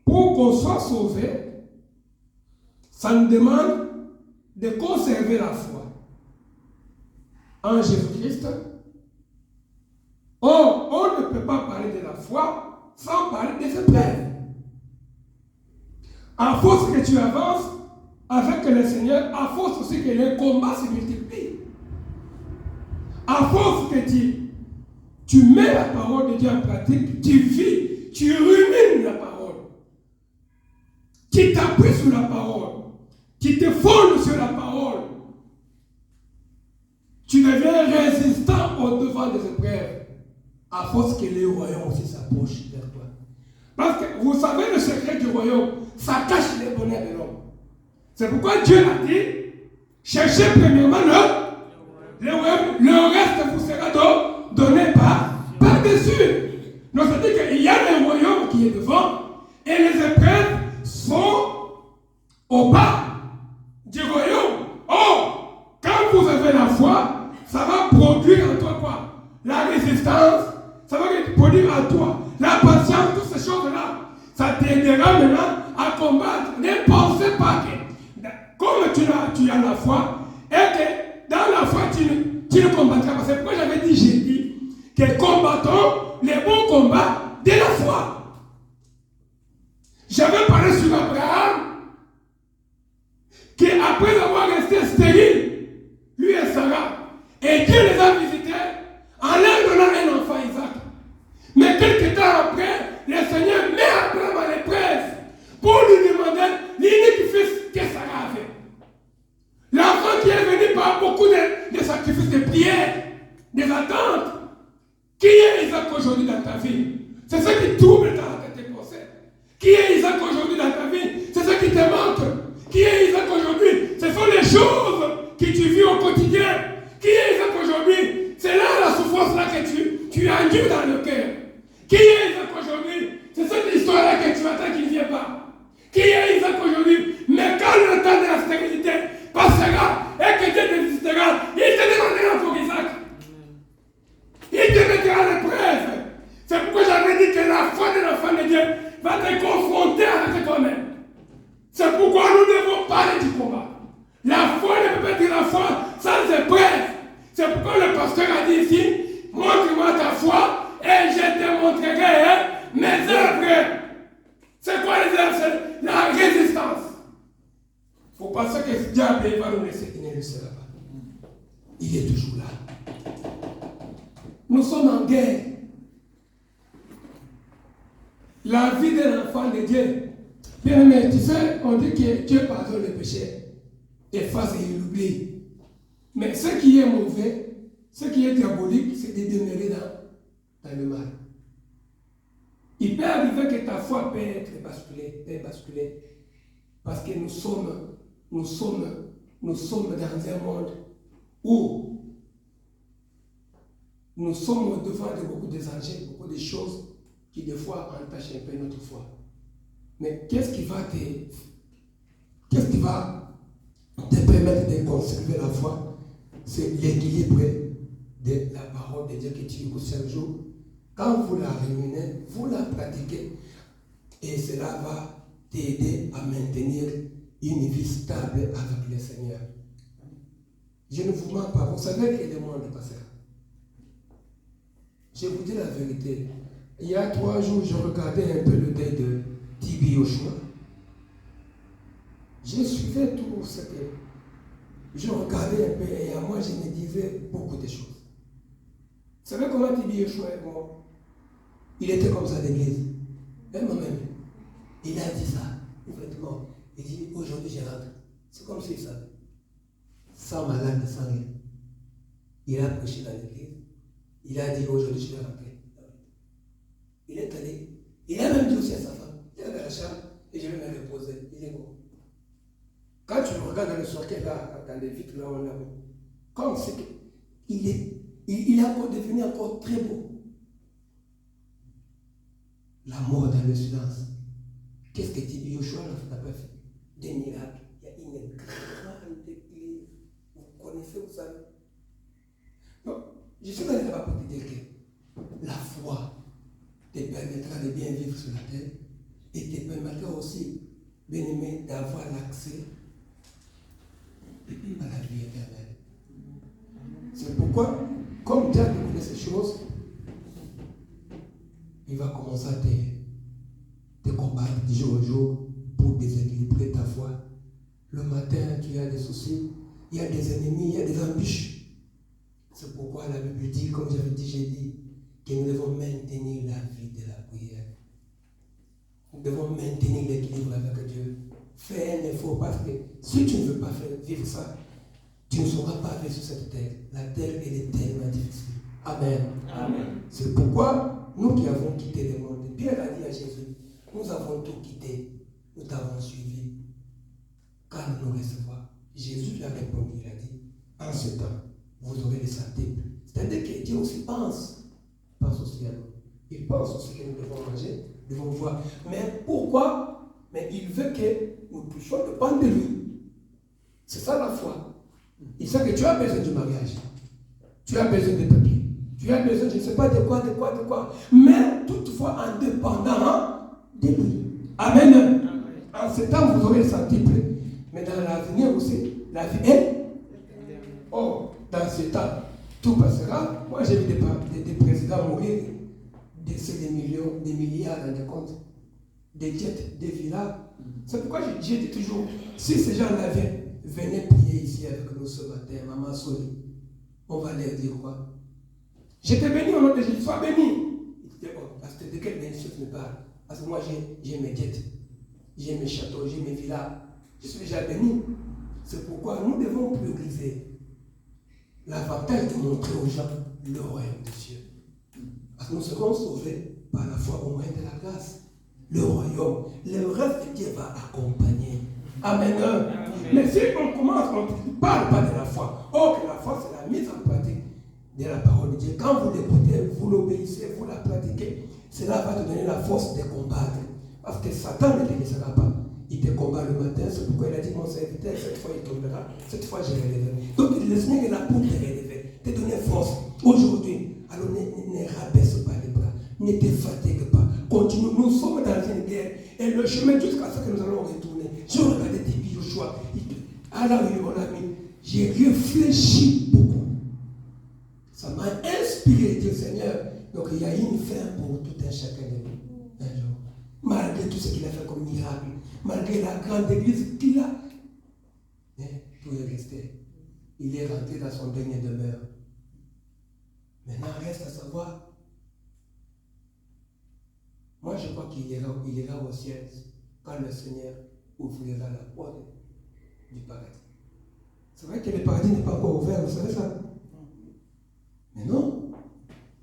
pour qu'on soit sauvé, ça nous demande de conserver la foi en Jésus-Christ. Or, on ne peut pas parler de la foi sans parler des épreuves. À force que tu avances avec le Seigneur, à force aussi que les combats se multiplient, à force que tu mets la parole de Dieu en pratique, tu vis, tu rumines la parole, tu t'appuies sur la parole, tu te fondes sur la parole, tu deviens résistant au devant des épreuves, à force que les royaumes aussi s'approchent vers toi. Parce que vous savez le secret du royaume, ça cache les bonheurs de l'homme. C'est pourquoi Dieu a dit, cherchez premièrement le royaume, le reste vous sera donné par-dessus. Donc ça dit qu'il y a le royaume qui est devant et les épreuves sont au bas du royaume. Or, quand vous avez la foi, ça va produire en toi quoi? La résistance, ça va produire en toi la patience, toutes ces choses-là. Ça t'aidera maintenant à combattre. Ne pensez pas que, comme tu as la foi, et que dans la foi, tu ne combattras pas. C'est pourquoi j'ai dit que combattons les bons combats de la foi. J'avais parlé sur Abraham, qui après avoir resté stérile, lui et Sarah, et Dieu les a visités en leur donnant un enfant, Isaac. Mais quelques temps après, le Seigneur met Abraham à l'épreuve pour lui demander l'unique fils que Sarah avait. L'enfant qui est venu par beaucoup de sacrifices, de prières, des attentes. Qui est Isaac aujourd'hui dans ta vie? C'est ce qui trouble tes pensées. Qui est Isaac aujourd'hui dans ta vie? C'est ce qui te manque. Qui est Isaac aujourd'hui? Ce sont les choses que tu vis au quotidien. Qui est Isaac aujourd'hui? C'est là la souffrance là que tu endures dans le cœur. Qui est Isaac aujourd'hui? C'est cette histoire-là que tu attends qu'il ne vienne pas. Qui est Isaac aujourd'hui? Mais quand le temps de la stérilité passera et que Dieu te visitera, il te demandera pour Isaac. Il te mettra à l'épreuve. C'est pourquoi j'avais dit que la foi de l'enfant de Dieu va te confronter avec toi-même. C'est pourquoi nous devons parler du combat. La foi ne peut pas être la foi sans épreuve. C'est pourquoi le pasteur a dit ici, montre-moi ta foi et je te montrerai mes œuvres. C'est quoi les œuvres? C'est la résistance. Il ne faut pas que ce diable va nous laisser, il ne le sera pas. Il est toujours là. Nous sommes en guerre. La vie de l'enfant de Dieu. Bien aimé, tu sais, on dit que Dieu pardonne le péché, efface et il oublie. Mais ce qui est mauvais, ce qui est diabolique, c'est de demeurer dans le mal. Il peut arriver que ta foi peut être basculée, parce que nous sommes dans un monde où nous sommes au-devant de beaucoup de dangers, beaucoup de choses qui des fois entachent un peu notre foi. Mais qu'est-ce qui va te permettre de conserver la foi? C'est l'équilibre de la parole de Dieu que tu écoutes chaque jour. Quand vous la réunissez, vous la pratiquez, et cela va t'aider à maintenir une vie stable avec le Seigneur. Je ne vous mens pas, vous savez que le monde passera. Je vous dis la vérité. Il y a 3 jours, je regardais un peu le deuil Tibi Yoshua, je suivais tout ce que je regardais un peu et à moi je me disais beaucoup de choses. Vous savez comment Tibi Yoshua est mort? Il était comme ça à l'église. Et moi-même, il a dit ça, complètement. Il dit, aujourd'hui je rentre. C'est comme s'il savait. Sans malade, sans rien. Il a prêché dans l'église. Il a dit, aujourd'hui je vais rentrer. Il est allé. Il a même dit aussi à sa femme, il est dans la chambre et je vais me reposer. Il est bon. Quand tu le regardes dans le socket là, dans les vitres là, on l'a vu. Comme c'est qu'il est, il est encore devenu encore très beau. La mort dans le silence. Qu'est-ce que Tibi Yoshua n'a pas fait? Des miracles. Il y a une grande église. Vous connaissez, vous savez. Donc, je suis allé là-bas pour te dire que la foi te permettra de bien vivre sur la terre et te permettra aussi, bien aimé, d'avoir l'accès à la vie éternelle. C'est pourquoi, comme Dieu connaît ces choses, il va commencer à te combattre du jour au jour pour déséquilibrer ta foi. Le matin, tu as des soucis, il y a des ennemis, il y a des embûches. C'est pourquoi la Bible dit, comme j'avais dit, j'ai dit, que nous devons maintenir la vie de la prière. Nous devons maintenir l'équilibre avec Dieu. Fais un effort parce que si tu ne veux pas vivre ça, tu ne sauras pas vivre sur cette terre. La terre, elle est tellement difficile. Amen. Amen. C'est pourquoi nous qui avons quitté le monde, Pierre a dit à Jésus, nous avons tout quitté, nous t'avons suivi, car nous nous recevoir. Jésus lui a répondu, il a dit, en ce temps, vous aurez des centiples. C'est-à-dire que Dieu aussi pense aussi à nous. Il pense aussi que nous devons manger, nous devons voir. Mais pourquoi? Mais il veut que nous puissions dépendre de lui. C'est ça la foi. Il sait que tu as besoin du mariage. Tu as besoin de papiers. Tu as besoin, je ne sais pas de quoi. Mais toutefois en dépendant de lui. Amen. En ce temps, vous aurez le centuple. Mais dans l'avenir aussi, la vie est. Oh, dans ce temps, tout passera. Moi, j'ai vu des présidents mourir, décès des millions, des milliards dans des comptes, des jets, des villas. C'est pourquoi j'ai dit toujours, si ces gens-là venaient prier ici avec nous ce matin, Maman Soli, on va leur dire quoi? J'étais béni au nom de Jésus, sois béni. Il disait, oh, parce que de quelle bénédiction tu me parles? Parce que moi, j'ai mes jets, j'ai mes châteaux, j'ai mes villas. Je suis déjà béni. C'est pourquoi nous devons prioriser l'avantage de montrer aux gens le royaume de Dieu. Parce que nous serons sauvés par la foi au moyen de la grâce. Le royaume, le reste de Dieu va accompagner. Amen. Mais si on commence, on ne parle pas de la foi. Or, que la foi, c'est la mise en pratique de la parole de Dieu. Quand vous l'écoutez, vous l'obéissez, vous la pratiquez, cela va te donner la force de combattre. Parce que Satan ne te laissera pas. Il te combat le matin, c'est pourquoi il a dit mon serviteur, cette fois il tombera, cette fois je relèverai. Donc le Seigneur est là pour te relever, te donner force. Aujourd'hui, alors ne rabaisse pas les bras, ne te fatigue pas. Continue, nous sommes dans une guerre et le chemin jusqu'à ce que nous allons retourner. Je regardais Tibi Yoshua, alors mon ami, j'ai réfléchi beaucoup. Ça m'a inspiré, Dieu Seigneur. Donc il y a une fin pour tout un chacun de nous. Un jour. Malgré tout ce qu'il a fait comme miracle, malgré la grande église qu'il a, mais tout est resté. Il est rentré dans son dernier demeure. Maintenant, reste à savoir. Moi, je crois qu'il ira au ciel quand le Seigneur ouvrira la porte du paradis. C'est vrai que le paradis n'est pas encore ouvert, vous savez ça? Mais non,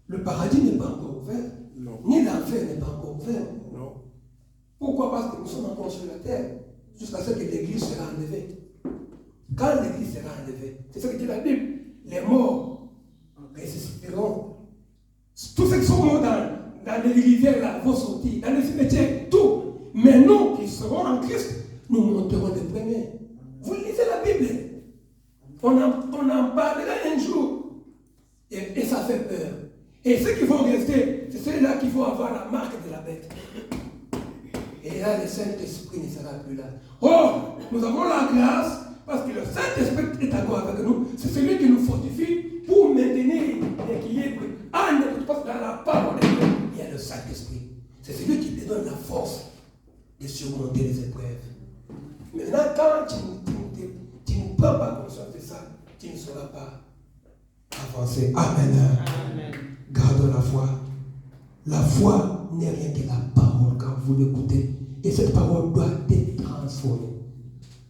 le paradis n'est pas encore ouvert. Non. Ni l'enfer n'est pas encore ouvert. Non. Pourquoi? Parce que nous sommes encore sur la terre, jusqu'à ce que l'église sera enlevée. Quand l'église sera enlevée, c'est ce que dit la Bible, les morts ressusciteront. Tous ceux qui sont morts dans les rivières là vont sortir, dans les cimetières, tout. Mais nous qui serons en Christ, nous monterons les premiers. Vous lisez la Bible. On en parlera un jour. Et ça fait peur. Et ceux qui vont rester, c'est ceux-là qui vont avoir la marque de la bête. Et là, le Saint-Esprit ne sera plus là. Oh, nous avons la grâce parce que le Saint-Esprit est encore avec nous. C'est celui qui nous fortifie pour maintenir l'équilibre. Ah, parce que dans la parole de Dieu, il y a le Saint-Esprit. C'est celui qui te donne la force de de surmonter les épreuves. Maintenant, quand tu ne prends pas conscience de ça, tu ne sauras pas avancer. Amen. Amen. Gardons la foi. La foi n'est rien que la parole quand vous l'écoutez. Et cette parole doit être transformée.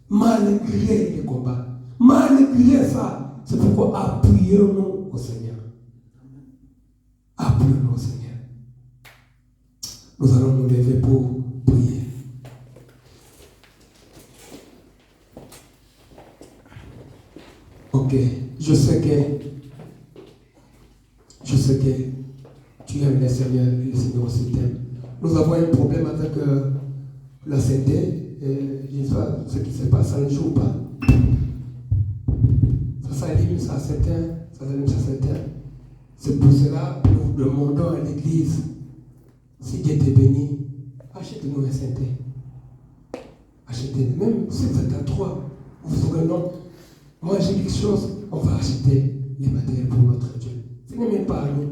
Malgré les combats, malgré ça, c'est pourquoi appuyons-nous au Seigneur. Appuyons-nous au Seigneur. Nous allons nous lever pour prier. Ok, je sais que tu aimes le Seigneur aussi t'aime. Nous avons un problème avec la santé. Je ne sais pas ce qui se passe, ça ne joue pas. Ça s'allume, ça s'éteint, ça s'allume, ça s'éteint. C'est pour cela que nous demandons à l'Église, si Dieu te bénit, achetez-nous un synthé. Achetez-nous, même si vous êtes à 3, vous aurez non. Moi j'ai quelque chose, on va acheter les matériels pour notre Dieu. Ce n'est même pas à nous.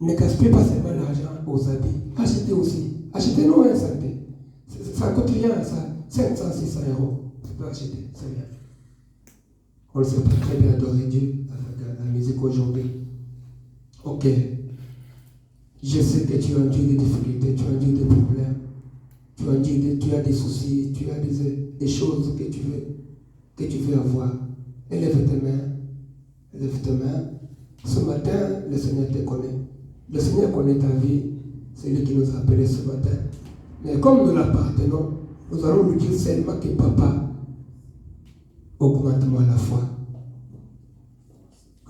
Ne gaspillez pas seulement l'argent aux habits. Achetez aussi. Achetez-nous un synthé. Ça ne coûte rien, ça. 500, 600 euros. Tu peux acheter, c'est rien. On ne sait pas très bien adorer Dieu avec la musique aujourd'hui. Ok. Je sais que tu as des difficultés, tu as des problèmes. Tu as des soucis, tu as des choses que tu veux avoir. Élève tes mains. Élève tes mains. Ce matin, le Seigneur te connaît. Le Seigneur connaît ta vie. C'est lui qui nous a appelés ce matin. Mais comme nous l'appartenons, nous allons lui dire seulement que Papa, augmente-moi la foi.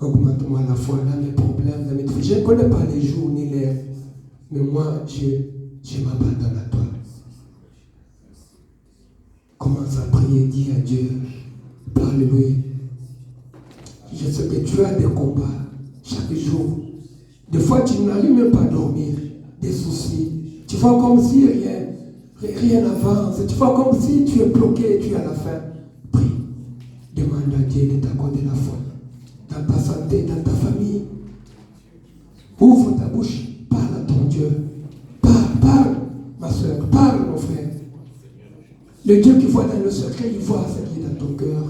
Augmente-moi la foi dans mes problèmes, dans mes difficultés. Je ne connais pas les jours ni l'heure. Mais moi, je m'abandonne à toi. Commence à prier, dis à Dieu, parle-lui. Je sais que tu as des combats chaque jour. Des fois, tu n'arrives même pas à dormir, des soucis. Tu vois comme si rien n'avance. Tu vois comme si tu es bloqué, tu es à la fin. Prie. Demande à Dieu de t'accorder la foi. Dans ta santé, dans ta famille. Ouvre ta bouche, parle à ton Dieu. Parle, ma soeur, parle, mon frère. Le Dieu qui voit dans le secret, il voit ce qui est dans ton cœur.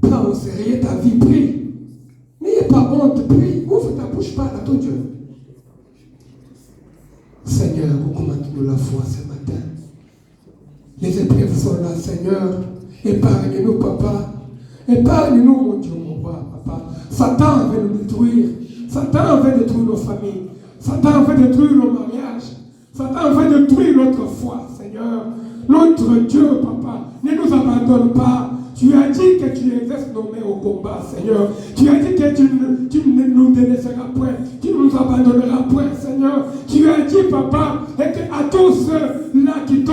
Prends au sérieux ta vie, prie. N'ayez pas honte, prie. Ouvre ta bouche, parle à ton Dieu. Seigneur, augmente-nous la foi ce matin. Les épreuves sont là, Seigneur. Épargne-nous, Papa. Épargne-nous, mon Dieu, mon roi, Papa. Satan veut nous détruire. Satan veut détruire nos familles. Satan veut détruire nos mariages. Satan veut détruire notre foi, Seigneur. Notre Dieu, Papa, ne nous abandonne pas. Tu as dit que tu exerces nos mains au combat, Seigneur. Tu as dit que tu ne nous délaisseras point. Tu ne nous abandonneras point, Seigneur. Tu as dit, Papa, et que à tous ceux-là qui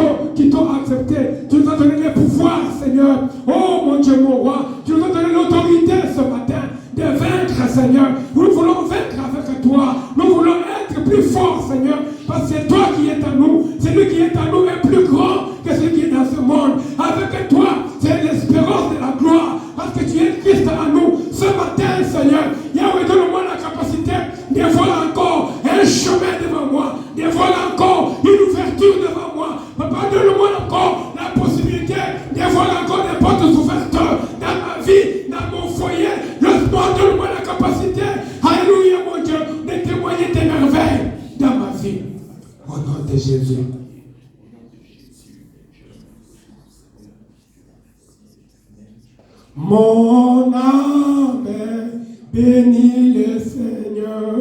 t'ont accepté, tu nous as donné le pouvoir, Seigneur. Oh, mon Dieu, mon roi, tu nous as donné l'autorité ce matin de vaincre, Seigneur. Nous voulons vaincre avec toi. Nous voulons être plus forts, Seigneur, parce que c'est toi qui es à nous. Celui qui est à nous est plus grand que celui qui est dans ce monde. Avec toi, c'est l'espérance de la gloire, parce que tu es Christ à nous. Ce matin, Seigneur, Yahweh, donne-moi la capacité de voir encore un chemin devant moi, de voir encore une ouverture devant moi. Papa, donne-moi encore la possibilité de voir encore des portes ouvertes dans ma vie, dans mon foyer. Donne-moi la capacité, alléluia, mon Dieu, de témoigner tes merveilles dans ma vie. Au nom de Jésus. Mon âme bénit le Seigneur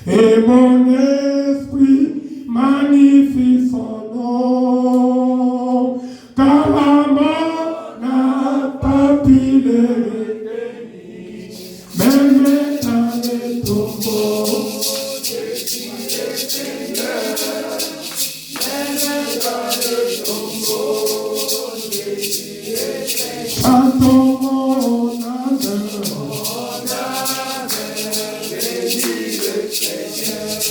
et mon esprit magnifie son nom, car la mort n'a pas pu le retenir, même dans les tombeaux. Chantons mon âme, bénis le Seigneur.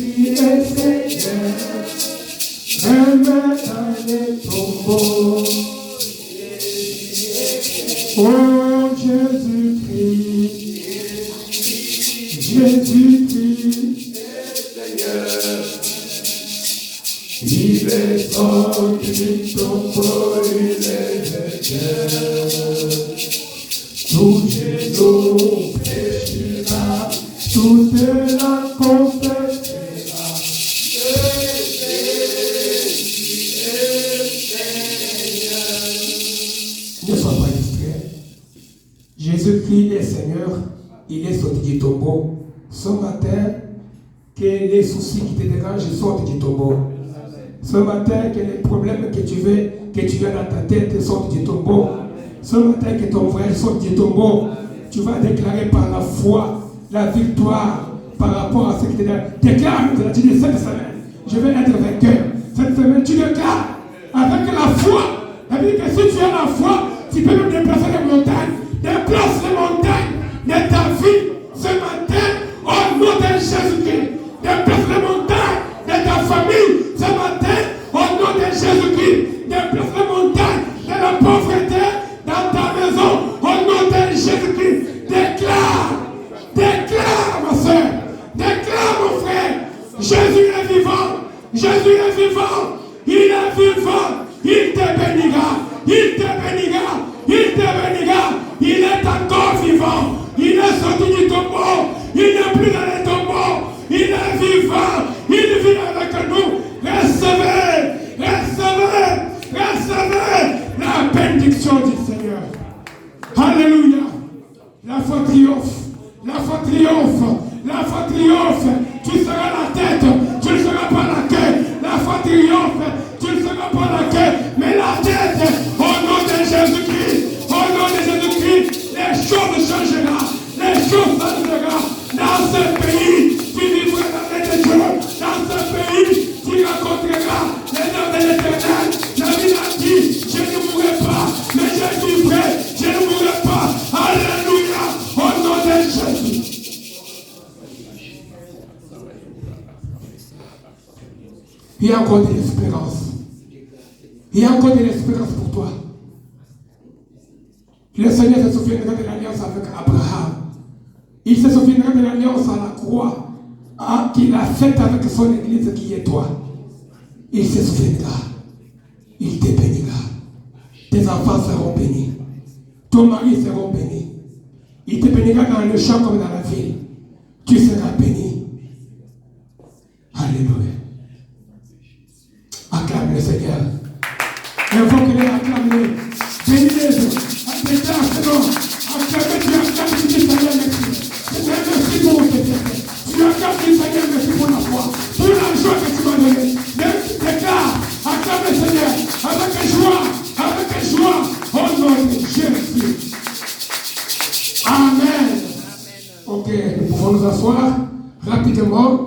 Jésus est Seigneur, même dans les tombeaux. Oh Jésus-Christ, Jésus-Christ, il est sorti du tombeau, il est vainqueur. Tout genou fléchira, toute la confessera. Ne sois pas distrait. Jésus-Christ est Seigneur, il est sorti du tombeau. Ce matin, que les soucis qui te dérangent sortent du tombeau. Ce matin, que les problèmes que tu as dans ta tête sortent du tombeau. Ce matin, que ton voyage sorte du tombeau. Tu vas déclarer par la foi la victoire par rapport à ce qui te dérange. Déclare, tu dis cette semaine, je vais être vainqueur. Cette semaine, tu déclares avec la foi. Ça veut dire que si tu as la foi, tu peux même déplacer les montagnes. Déplace les montagnes de ta vie ce matin au nom de Jésus-Christ. Déplace les montagnes de ta famille ce matin au nom de Jésus-Christ. Déplace les montagnes de la pauvreté dans ta maison au nom de Jésus-Christ. Déclare ma soeur, déclare mon frère, Jésus est vivant, Jésus est vivant, il est vivant, il te bénira, il te bénira, il te bénira, il est encore vivant, il est sorti du tombeau, il n'est plus dans les tombeaux, il est vivant, il vit avec nous. Recevez, recevez, recevez la bénédiction du Seigneur. Alléluia. La foi triomphe, la foi triomphe, la foi triomphe. Tu seras la tête, tu ne seras pas la queue. La foi triomphe, tu ne seras pas la queue, mais la tête. Au nom de Jésus-Christ, au nom de Jésus-Christ, les choses changeront, les choses changeront. Dans ce pays, tu vivras dans les Dieu. Dans ce pays, tu rencontreras les noms de l'Éternel. La Bible a dit, je ne mourrai pas, mais je vivrai, je ne mourrai pas. Alléluia, au nom de Jésus. Il y a encore de l'espérance. Il y a encore de l'espérance pour toi. Le Seigneur se souviendra de l'alliance avec Abraham. Il se souviendra de l'alliance à la croix qu'il a faite avec son église qui est toi. Il se souviendra. Il te bénira. Tes enfants seront bénis. Ton mari sera béni. Il te bénira dans le champ comme dans la ville. Tu seras béni. Alléluia. Acclame le Seigneur. Invoque-les, acclame-les. Bénis-les. Déclare ce nom. Acclame, tu acclames, tu dis Seigneur, merci. Seigneur, merci pour ce que tu as fait. Tu acclames, tu dis Seigneur, merci pour la foi. Pour la joie que tu m'as donnée. Déclare, acclame le Seigneur. Avec joie, au nom de Jésus. Amen. Ok, nous pouvons nous asseoir rapidement.